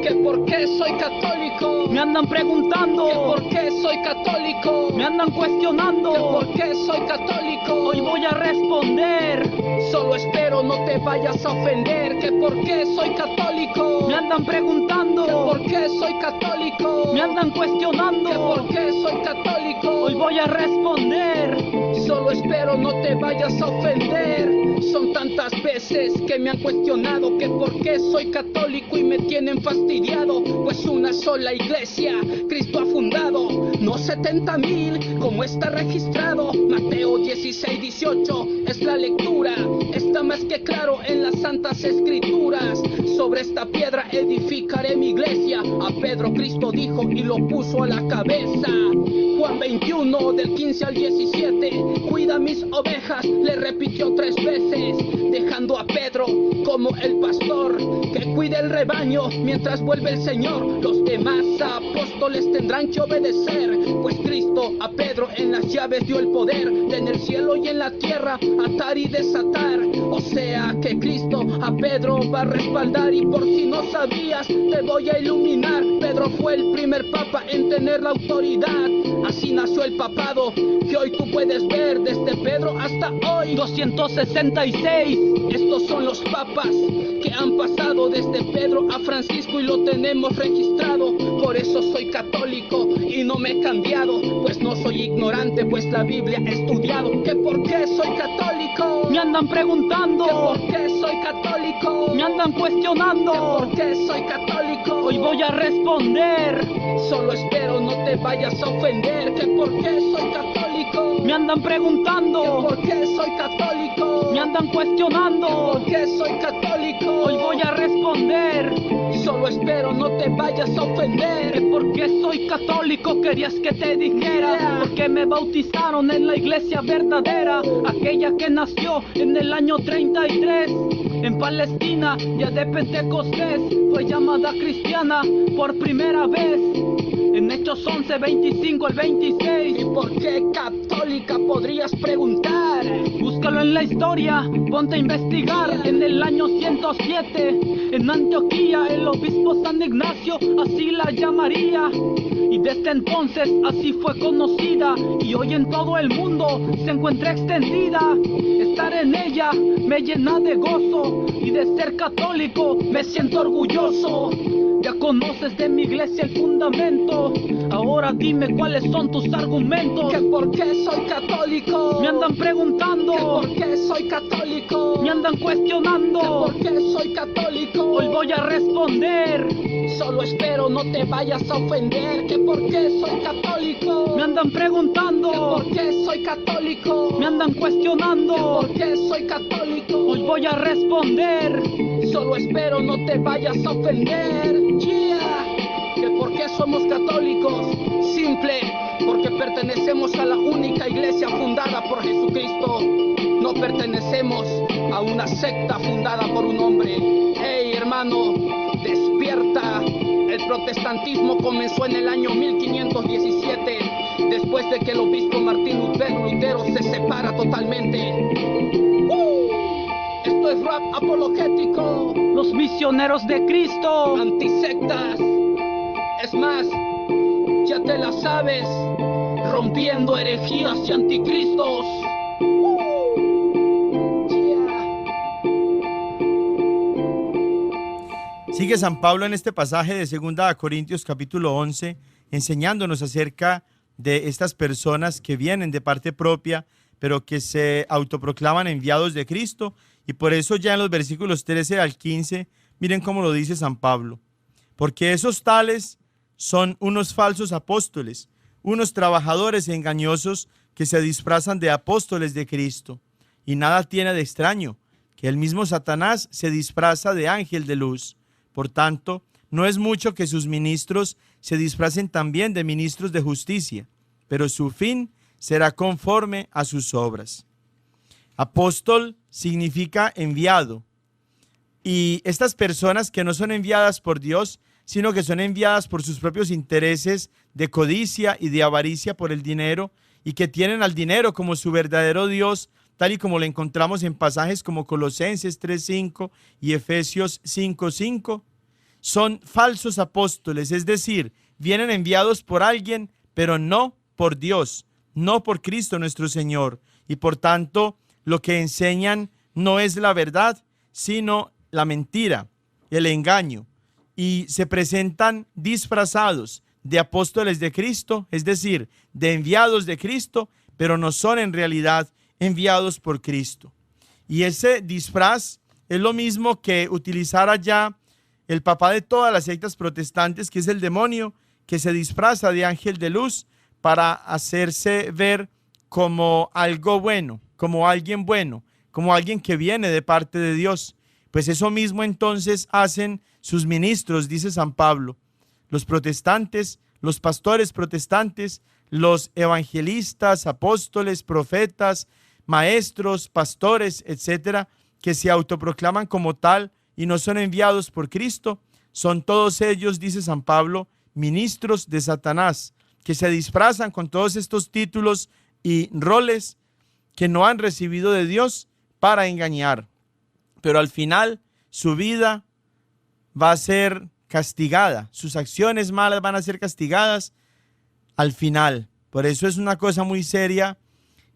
que por qué soy católico. Me andan preguntando que por qué soy católico. Me andan cuestionando que por qué soy católico. Hoy voy a responder. Solo espero no te vayas a ofender. Que por qué soy católico. Me andan preguntando que por qué soy católico. Me andan cuestionando que por qué soy católico. Hoy voy a responder. Solo espero no te vayas a ofender. Son tantas veces que me han cuestionado que por qué soy católico y me tienen fastidiado. Pues una sola iglesia Cristo ha fundado, no 70,000 como está registrado. Mateo 16:18 es la lectura, está más que claro en las santas escrituras. Sobre esta piedra edificaré mi iglesia, a Pedro Cristo dijo y lo puso a la cabeza. Juan 21 del 15 al 17, cuida mis ovejas, le repitió 3 veces, dejando a Pedro como el pastor que cuide el rebaño mientras vuelve el Señor. Los demás apóstoles tendrán que obedecer, pues Cristo a Pedro en las llaves dio el poder de en el cielo y en la tierra atar y desatar. O sea que Cristo a Pedro va a respaldar, y por si no sabías te voy a iluminar. Pedro fue el primer papa en tener la autoridad, así nació el papado que hoy tú puedes ver desde Pedro hasta hoy. 266, estos son los papas que han pasado desde Pedro a Francisco y lo tenemos registrado. Por eso soy católico y no me he cambiado, pues no soy ignorante, pues la Biblia he estudiado. ¿Que por qué soy católico? Me andan preguntando. ¿Que por qué soy católico? Me andan cuestionando. ¿Que por qué soy católico? Hoy voy a responder. Solo espero no te vayas a ofender. ¿Que por qué soy católico? Me andan preguntando. ¿Que por qué soy católico? Me andan cuestionando. ¿Que por qué soy católico? Hoy voy a responder. Solo espero no te vayas a ofender. ¿Que por qué soy católico? Querías que te dijera. Porque me bautizaron en la iglesia verdadera, aquella que nació en el año 33 en Palestina, ya de Pentecostés. Fue llamada cristiana por primera vez en Hechos 11, 25 al 26. ¿Y por qué católica? Podrías preguntar. Búscalo en la historia, ponte a investigar. En el año 107, en Antioquía, el obispo San Ignacio así la llamaría. Y desde entonces así fue conocida, y hoy en todo el mundo se encuentra extendida. Estar en ella me llena de gozo, y de ser católico me siento orgulloso. Ya conoces de mi iglesia el fundamento, ahora dime cuáles son tus argumentos. ¿Que por qué soy católico? Me andan preguntando. ¿Que por qué soy católico? Me andan cuestionando. ¿Que por qué soy católico? Hoy voy a responder. Solo espero no te vayas a ofender. ¿Que por qué soy católico? Me andan preguntando. ¿Que por qué soy católico? Me andan cuestionando. ¿Que por qué soy católico? Hoy voy a responder. Solo espero no te vayas a ofender. ¿Que por qué somos católicos? Simple, porque pertenecemos a la única iglesia fundada por Jesucristo. No pertenecemos a una secta fundada por un hombre. Hey hermano, despierta. El protestantismo comenzó en el año 1517, después de que el obispo Martín Lutero se separa totalmente. Esto es rap apologético. Los misioneros de Cristo. Antisectas. Es más, ya te la sabes. Rompiendo herejías y anticristos. Sigue San Pablo en este pasaje de 2 Corintios capítulo 11, enseñándonos acerca de estas personas que vienen de parte propia, pero que se autoproclaman enviados de Cristo. Y por eso ya en los versículos 13 al 15, miren cómo lo dice San Pablo. Porque esos tales son unos falsos apóstoles, unos trabajadores engañosos que se disfrazan de apóstoles de Cristo. Y nada tiene de extraño, que el mismo Satanás se disfraza de ángel de luz. Por tanto, no es mucho que sus ministros se disfracen también de ministros de justicia, pero su fin será conforme a sus obras. Apóstol significa enviado. Y estas personas que no son enviadas por Dios, sino que son enviadas por sus propios intereses de codicia y de avaricia por el dinero, y que tienen al dinero como su verdadero Dios, tal y como lo encontramos en pasajes como Colosenses 3:5 y Efesios 5:5, son falsos apóstoles, es decir, vienen enviados por alguien, pero no por Dios, no por Cristo nuestro Señor, y por tanto lo que enseñan no es la verdad, sino la mentira, el engaño, y se presentan disfrazados de apóstoles de Cristo, es decir, de enviados de Cristo, pero no son en realidad enviados por Cristo. Y ese disfraz es lo mismo que utilizara ya el papá de todas las sectas protestantes, que es el demonio, que se disfraza de ángel de luz para hacerse ver como algo bueno, como alguien bueno, como alguien que viene de parte de Dios. Pues eso mismo entonces hacen sus ministros, dice San Pablo. Los protestantes, los pastores protestantes, los evangelistas, apóstoles, profetas, maestros, pastores, etcétera, que se autoproclaman como tal y no son enviados por Cristo, son todos ellos, dice San Pablo, ministros de Satanás, que se disfrazan con todos estos títulos y roles que no han recibido de Dios para engañar. Pero al final su vida va a ser castigada, sus acciones malas van a ser castigadas al final. Por eso es una cosa muy seria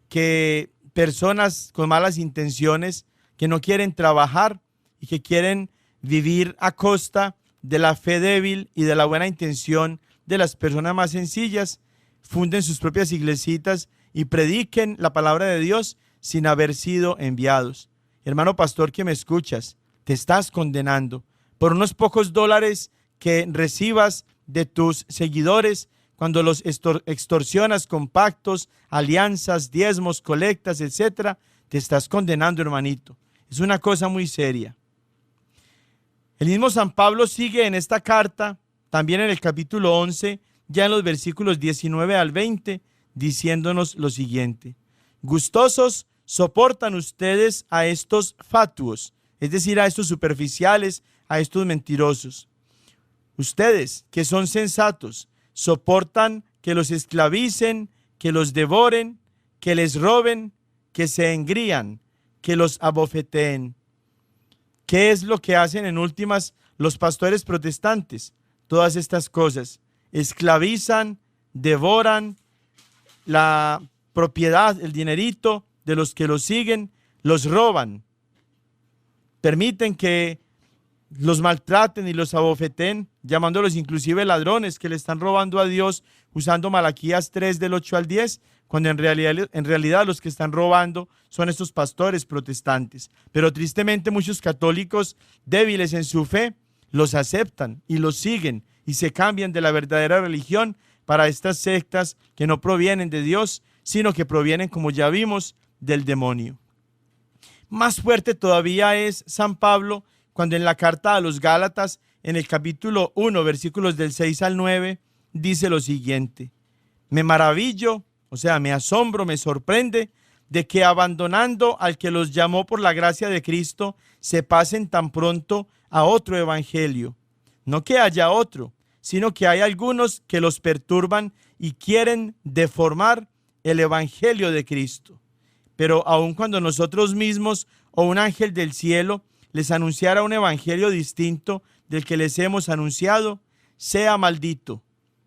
que personas con malas intenciones, que no quieren trabajar y que quieren vivir a costa de la fe débil y de la buena intención de las personas más sencillas, funden sus propias iglesitas y prediquen la palabra de Dios sin haber sido enviados. Hermano pastor que me escuchas, te estás condenando por unos pocos dólares que recibas de tus seguidores cuando los extorsionas con pactos, alianzas, diezmos, colectas, etcétera. Te estás condenando, hermanito. Es una cosa muy seria. El mismo San Pablo sigue en esta carta, también en el capítulo 11, ya en los versículos 19 al 20, diciéndonos lo siguiente: gustosos soportan ustedes a estos fatuos, es decir, a estos superficiales, a estos mentirosos. Ustedes, que son sensatos, soportan que los esclavicen, que los devoren, que les roben, que se engrían, que los abofeteen. ¿Qué es lo que hacen en últimas los pastores protestantes? Todas estas cosas. Esclavizan, devoran la propiedad, el dinerito de los que los siguen, los roban. Permiten que los maltraten y los abofeten, llamándolos inclusive ladrones que le están robando a Dios, usando Malaquías 3 del 8 al 10, cuando en realidad los que están robando son estos pastores protestantes. Pero tristemente muchos católicos débiles en su fe los aceptan y los siguen y se cambian de la verdadera religión para estas sectas que no provienen de Dios, sino que provienen, como ya vimos, del demonio. Más fuerte todavía es San Pablo cuando en la carta a los Gálatas, en el capítulo 1, versículos del 6 al 9, dice lo siguiente: me maravillo, o sea, me asombro, me sorprende de que abandonando al que los llamó por la gracia de Cristo, se pasen tan pronto a otro evangelio. No que haya otro, sino que hay algunos que los perturban y quieren deformar el evangelio de Cristo. Pero aun cuando nosotros mismos o un ángel del cielo les anunciara un evangelio distinto del que les hemos anunciado, sea maldito.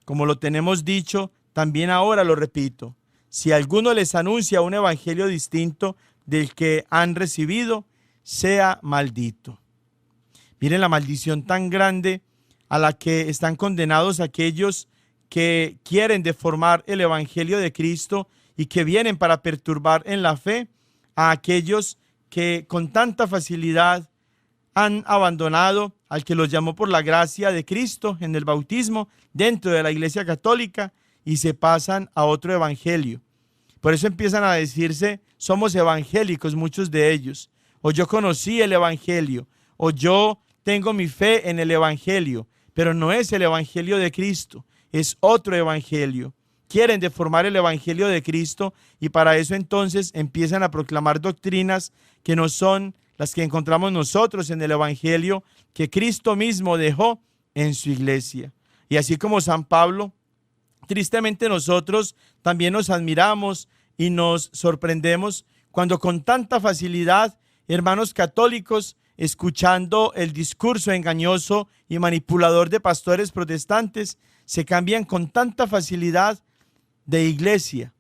Como lo tenemos dicho, también ahora lo repito. Si alguno les anuncia un evangelio distinto del que han recibido, sea maldito. Miren la maldición tan grande a la que están condenados aquellos que quieren deformar el evangelio de Cristo y que vienen para perturbar en la fe a aquellos que con tanta facilidad han abandonado al que los llamó por la gracia de Cristo en el bautismo dentro de la Iglesia Católica y se pasan a otro evangelio. Por eso empiezan a decirse, somos evangélicos muchos de ellos, o yo conocí el evangelio, o yo tengo mi fe en el evangelio, pero no es el evangelio de Cristo, es otro evangelio. Quieren deformar el evangelio de Cristo y para eso entonces empiezan a proclamar doctrinas que no son las que encontramos nosotros en el evangelio que Cristo mismo dejó en su iglesia. Y así como San Pablo, tristemente nosotros también nos admiramos y nos sorprendemos cuando con tanta facilidad hermanos católicos, escuchando el discurso engañoso y manipulador de pastores protestantes, se cambian con tanta facilidad de iglesia.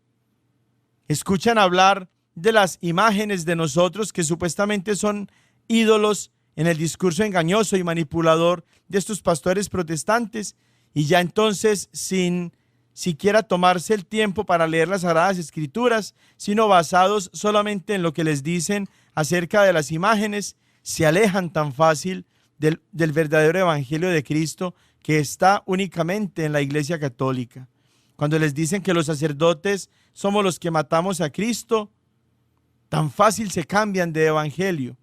Escuchan hablar de las imágenes de nosotros que supuestamente son ídolos en el discurso engañoso y manipulador de estos pastores protestantes y ya entonces sin siquiera tomarse el tiempo para leer las Sagradas Escrituras, sino basados solamente en lo que les dicen acerca de las imágenes, se alejan tan fácil del verdadero evangelio de Cristo que está únicamente en la Iglesia Católica. Cuando les dicen que los sacerdotes somos los que matamos a Cristo, tan fácil se cambian de evangelio.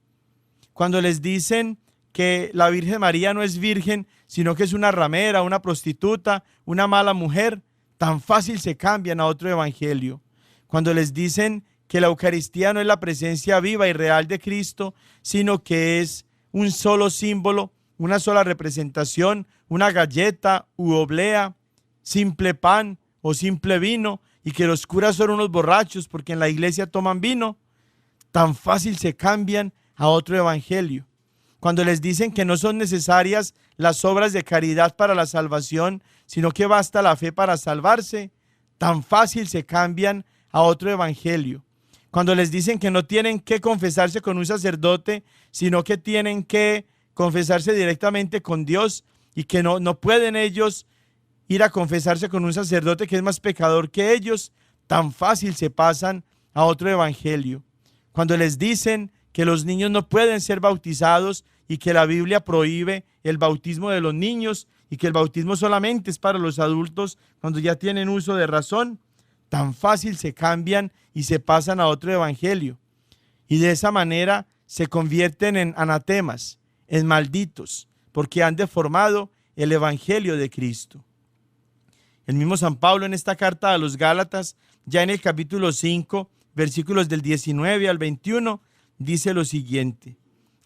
Cuando les dicen que la Virgen María no es virgen, sino que es una ramera, una prostituta, una mala mujer, tan fácil se cambian a otro evangelio. Cuando les dicen que la Eucaristía no es la presencia viva y real de Cristo, sino que es un solo símbolo, una sola representación, una galleta u oblea, simple pan o simple vino, y que los curas son unos borrachos porque en la iglesia toman vino, tan fácil se cambian a otro evangelio. Cuando les dicen que no son necesarias las obras de caridad para la salvación, sino que basta la fe para salvarse, tan fácil se cambian a otro evangelio. Cuando les dicen que no tienen que confesarse con un sacerdote, sino que tienen que confesarse directamente con Dios y que no pueden ellos ir a confesarse con un sacerdote que es más pecador que ellos, tan fácil se pasan a otro evangelio. Cuando les dicen que los niños no pueden ser bautizados y que la Biblia prohíbe el bautismo de los niños y que el bautismo solamente es para los adultos cuando ya tienen uso de razón, tan fácil se cambian y se pasan a otro evangelio. Y de esa manera se convierten en anatemas, en malditos, porque han deformado el evangelio de Cristo. El mismo San Pablo en esta carta a los Gálatas, ya en el capítulo 5, versículos del 19 al 21, dice lo siguiente: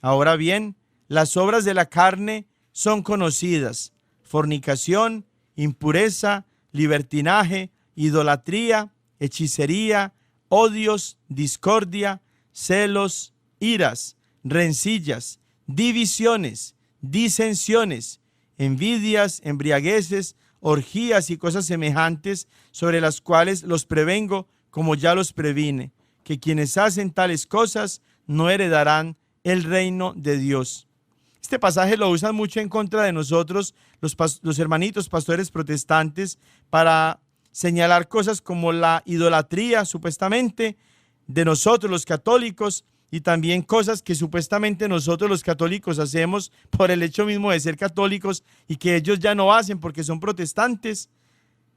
ahora bien, las obras de la carne son conocidas: fornicación, impureza, libertinaje, idolatría, hechicería, odios, discordia, celos, iras, rencillas, divisiones, disensiones, envidias, embriagueces, orgías y cosas semejantes, sobre las cuales los prevengo, como ya los previne, que quienes hacen tales cosas no heredarán el reino de Dios. Este pasaje lo usan mucho en contra de nosotros, los hermanitos pastores protestantes, para señalar cosas como la idolatría, supuestamente, de nosotros los católicos, y también cosas que supuestamente nosotros los católicos hacemos por el hecho mismo de ser católicos y que ellos ya no hacen porque son protestantes,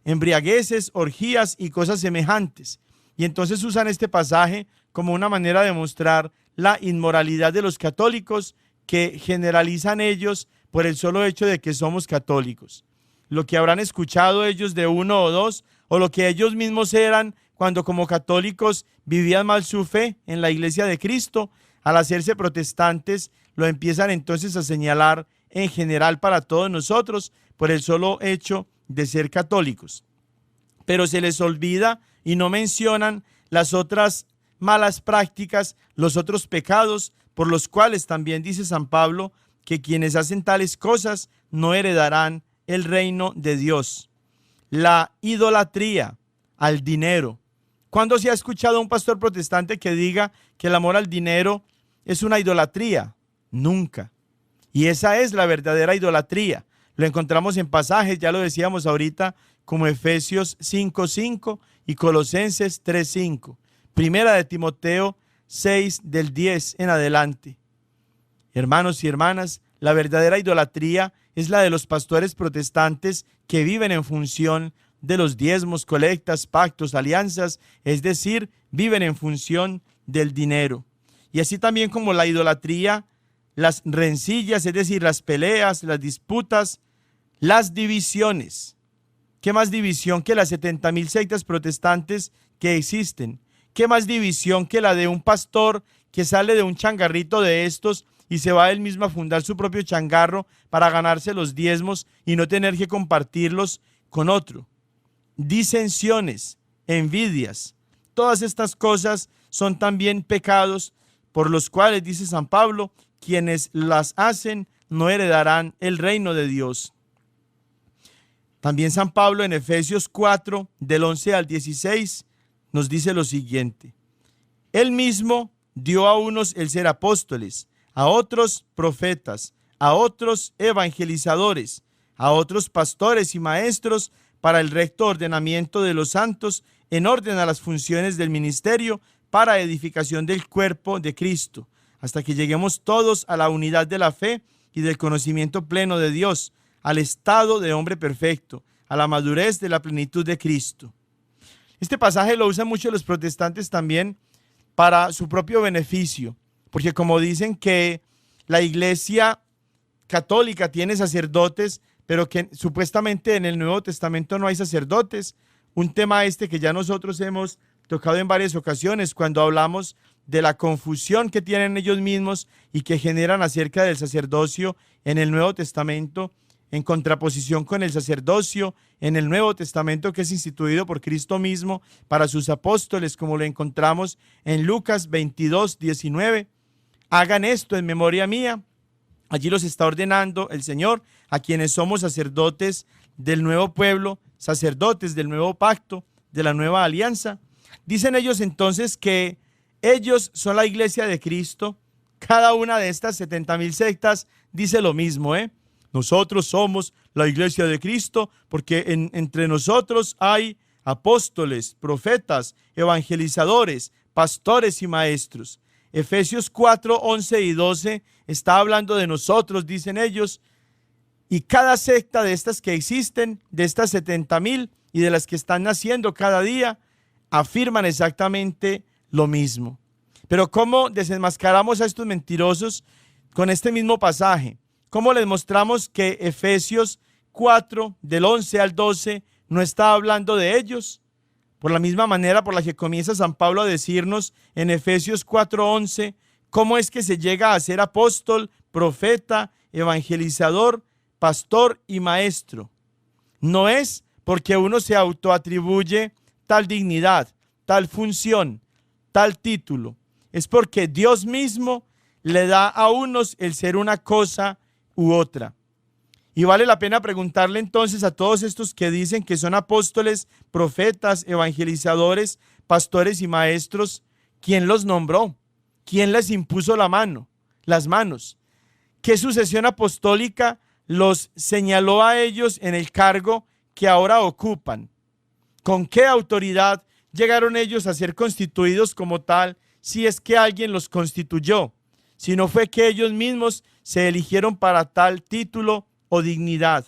embriagueces, orgías y cosas semejantes. Y entonces usan este pasaje como una manera de mostrar la inmoralidad de los católicos que generalizan ellos por el solo hecho de que somos católicos. Lo que habrán escuchado ellos de uno o dos, o lo que ellos mismos eran cuando como católicos vivían mal su fe en la iglesia de Cristo, al hacerse protestantes, lo empiezan entonces a señalar en general para todos nosotros por el solo hecho de ser católicos. Pero se les olvida y no mencionan las otras malas prácticas, los otros pecados, por los cuales también dice San Pablo que quienes hacen tales cosas no heredarán el reino de Dios. La idolatría al dinero. ¿Cuándo se ha escuchado a un pastor protestante que diga que el amor al dinero es una idolatría? Nunca. Y esa es la verdadera idolatría. Lo encontramos en pasajes, ya lo decíamos ahorita, como Efesios 5:5 y Colosenses 3:5. Primera de Timoteo 6 del 10 en adelante. Hermanos y hermanas, la verdadera idolatría es la de los pastores protestantes que viven en función de los diezmos, colectas, pactos, alianzas, es decir, viven en función del dinero. Y así también como la idolatría, las rencillas, es decir, las peleas, las disputas, las divisiones. ¿Qué más división que las 70,000 sectas protestantes que existen? ¿Qué más división que la de un pastor que sale de un changarrito de estos y se va él mismo a fundar su propio changarro para ganarse los diezmos y no tener que compartirlos con otro? Disensiones, envidias, todas estas cosas son también pecados por los cuales, dice San Pablo, quienes las hacen no heredarán el reino de Dios. También San Pablo en Efesios 4, del 11 al 16, nos dice lo siguiente: Él mismo dio a unos el ser apóstoles, a otros profetas, a otros evangelizadores, a otros pastores y maestros para el recto ordenamiento de los santos, en orden a las funciones del ministerio, para edificación del cuerpo de Cristo, hasta que lleguemos todos a la unidad de la fe y del conocimiento pleno de Dios, al estado de hombre perfecto, a la madurez de la plenitud de Cristo. Este pasaje lo usan mucho los protestantes también para su propio beneficio, porque como dicen que la Iglesia católica tiene sacerdotes, pero que supuestamente en el Nuevo Testamento no hay sacerdotes, un tema que ya nosotros hemos tocado en varias ocasiones cuando hablamos de la confusión que tienen ellos mismos y que generan acerca del sacerdocio en el Nuevo Testamento, en contraposición con el sacerdocio en el Nuevo Testamento que es instituido por Cristo mismo para sus apóstoles, como lo encontramos en Lucas 22:19. Hagan esto en memoria mía. Allí los está ordenando el Señor a quienes somos sacerdotes del nuevo pueblo, sacerdotes del nuevo pacto, de la nueva alianza. Dicen ellos entonces que ellos son la iglesia de Cristo. Cada una de estas 70,000 sectas dice lo mismo, Nosotros somos la iglesia de Cristo porque entre nosotros hay apóstoles, profetas, evangelizadores, pastores y maestros. Efesios 4, 11 y 12 está hablando de nosotros, dicen ellos, y cada secta de estas que existen, de estas 70,000 y de las que están naciendo cada día, afirman exactamente lo mismo. Pero ¿cómo desenmascaramos a estos mentirosos con este mismo pasaje? ¿Cómo les mostramos que Efesios 4, del 11 al 12, no está hablando de ellos? Por la misma manera por la que comienza San Pablo a decirnos en Efesios 4:11, cómo es que se llega a ser apóstol, profeta, evangelizador, pastor y maestro. No es porque uno se autoatribuye tal dignidad, tal función, tal título. Es porque Dios mismo le da a unos el ser una cosa u otra. Y vale la pena preguntarle entonces a todos estos que dicen que son apóstoles, profetas, evangelizadores, pastores y maestros, ¿quién los nombró? ¿Quién les impuso las manos? ¿Qué sucesión apostólica los señaló a ellos en el cargo que ahora ocupan? ¿Con qué autoridad llegaron ellos a ser constituidos como tal, si es que alguien los constituyó? Si no fue que ellos mismos se eligieron para tal título o dignidad.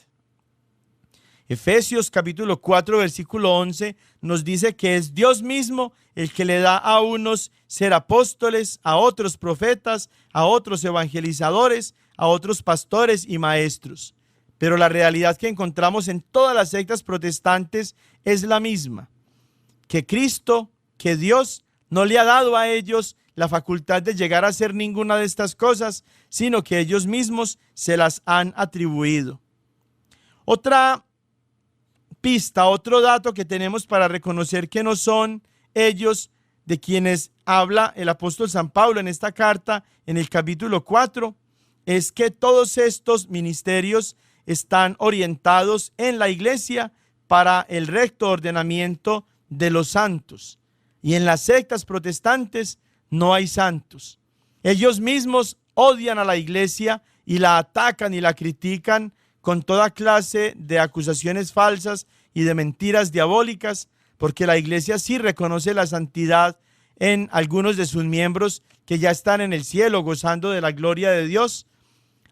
Efesios capítulo 4 versículo 11 nos dice que es Dios mismo el que le da a unos ser apóstoles, a otros profetas, a otros evangelizadores, a otros pastores y maestros. Pero la realidad que encontramos en todas las sectas protestantes es la misma, que Cristo, que Dios no le ha dado a ellos la facultad de llegar a hacer ninguna de estas cosas, sino que ellos mismos se las han atribuido. Otra pista, otro dato que tenemos para reconocer que no son ellos de quienes habla el apóstol San Pablo en esta carta, en el capítulo 4, es que todos estos ministerios están orientados en la iglesia para el recto ordenamiento de los santos. Y en las sectas protestantes no hay santos. Ellos mismos odian a la iglesia y la atacan y la critican con toda clase de acusaciones falsas y de mentiras diabólicas, porque la iglesia sí reconoce la santidad en algunos de sus miembros que ya están en el cielo gozando de la gloria de Dios,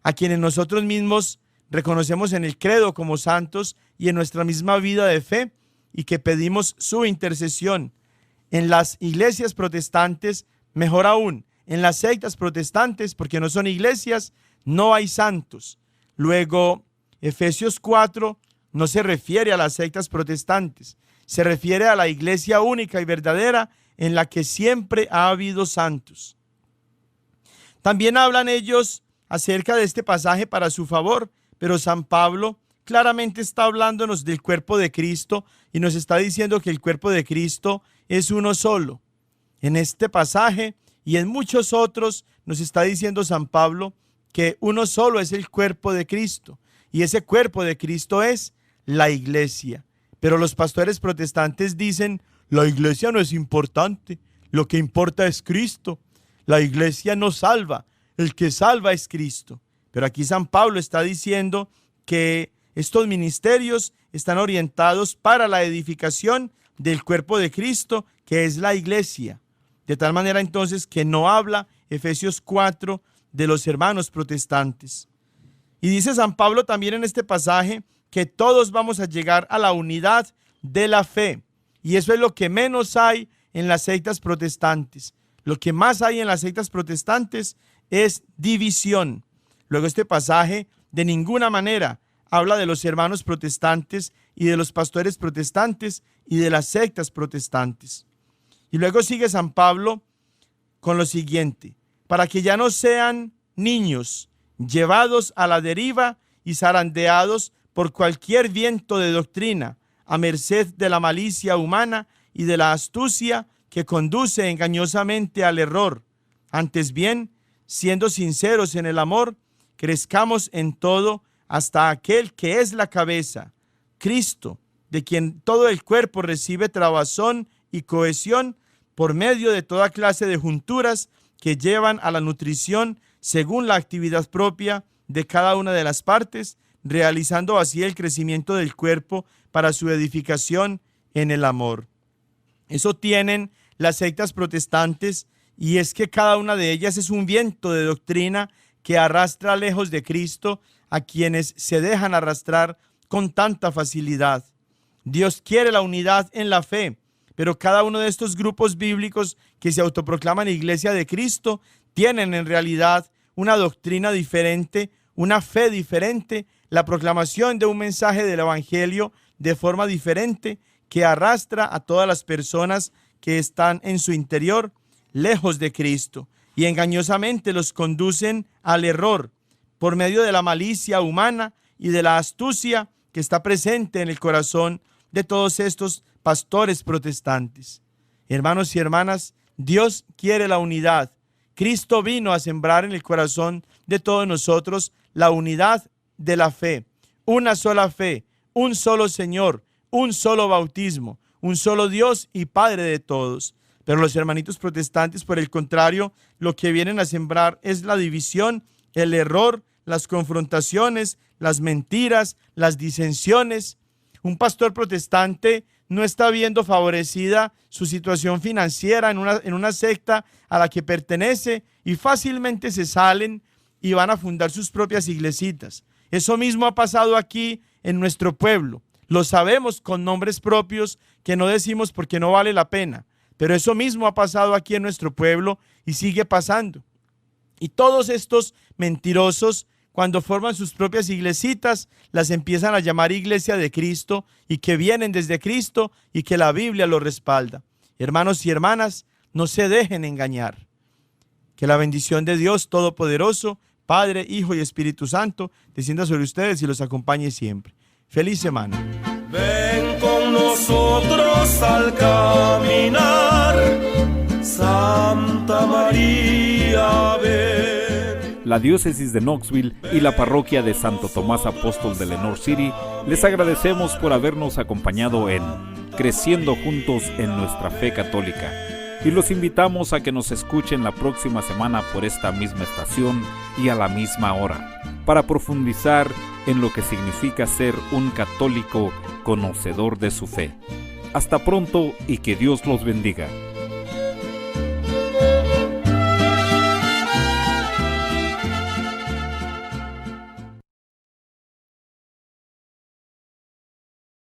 a quienes nosotros mismos reconocemos en el credo como santos y en nuestra misma vida de fe, y que pedimos su intercesión. En las iglesias protestantes, mejor aún, en las sectas protestantes, porque no son iglesias, no hay santos. Luego, Efesios 4 no se refiere a las sectas protestantes, se refiere a la iglesia única y verdadera en la que siempre ha habido santos. También hablan ellos acerca de este pasaje para su favor, pero San Pablo claramente está hablándonos del cuerpo de Cristo y nos está diciendo que el cuerpo de Cristo es uno solo. En este pasaje y en muchos otros nos está diciendo San Pablo que uno solo es el cuerpo de Cristo, y ese cuerpo de Cristo es la iglesia. Pero los pastores protestantes dicen: la iglesia no es importante, lo que importa es Cristo. La iglesia no salva, el que salva es Cristo. Pero aquí San Pablo está diciendo que estos ministerios están orientados para la edificación del cuerpo de Cristo, que es la iglesia. De tal manera entonces que no habla Efesios 4 de los hermanos protestantes. Y dice San Pablo también en este pasaje que todos vamos a llegar a la unidad de la fe. Y eso es lo que menos hay en las sectas protestantes. Lo que más hay en las sectas protestantes es división. Luego este pasaje de ninguna manera habla de los hermanos protestantes y de los pastores protestantes y de las sectas protestantes. Y luego sigue San Pablo con lo siguiente: para que ya no sean niños llevados a la deriva y zarandeados por cualquier viento de doctrina, a merced de la malicia humana y de la astucia que conduce engañosamente al error. Antes bien, siendo sinceros en el amor, crezcamos en todo hasta aquel que es la cabeza, Cristo, de quien todo el cuerpo recibe trabazón y cohesión por medio de toda clase de junturas que llevan a la nutrición según la actividad propia de cada una de las partes, realizando así el crecimiento del cuerpo para su edificación en el amor. Eso tienen las sectas protestantes, y es que cada una de ellas es un viento de doctrina que arrastra lejos de Cristo a quienes se dejan arrastrar con tanta facilidad. Dios quiere la unidad en la fe, pero cada uno de estos grupos bíblicos que se autoproclaman Iglesia de Cristo tienen en realidad una doctrina diferente, una fe diferente, la proclamación de un mensaje del Evangelio de forma diferente que arrastra a todas las personas que están en su interior lejos de Cristo, y engañosamente los conducen al error por medio de la malicia humana y de la astucia que está presente en el corazón de todos estos pastores protestantes. Hermanos y hermanas, Dios quiere la unidad. Cristo vino a sembrar en el corazón de todos nosotros la unidad de la fe, una sola fe, un solo Señor, un solo bautismo, un solo Dios y Padre de todos. Pero los hermanitos protestantes, por el contrario, lo que vienen a sembrar es la división, el error, las confrontaciones, las mentiras, las disensiones. Un pastor protestante no está viendo favorecida su situación financiera en una secta a la que pertenece, y fácilmente se salen y van a fundar sus propias iglesitas. Eso mismo ha pasado aquí en nuestro pueblo. Lo sabemos con nombres propios que no decimos porque no vale la pena, pero eso mismo ha pasado aquí en nuestro pueblo y sigue pasando. Y todos estos mentirosos, cuando forman sus propias iglesitas, las empiezan a llamar Iglesia de Cristo, y que vienen desde Cristo y que la Biblia lo respalda. Hermanos y hermanas, no se dejen engañar. Que la bendición de Dios Todopoderoso, Padre, Hijo y Espíritu Santo, descienda sobre ustedes y los acompañe siempre. Feliz semana. Ven con nosotros al caminar Santa María, ven. La diócesis de Knoxville y la parroquia de Santo Tomás Apóstol de Lenoir City les agradecemos por habernos acompañado en Creciendo Juntos en Nuestra Fe Católica, y los invitamos a que nos escuchen la próxima semana por esta misma estación y a la misma hora, para profundizar en lo que significa ser un católico conocedor de su fe. Hasta pronto y que Dios los bendiga.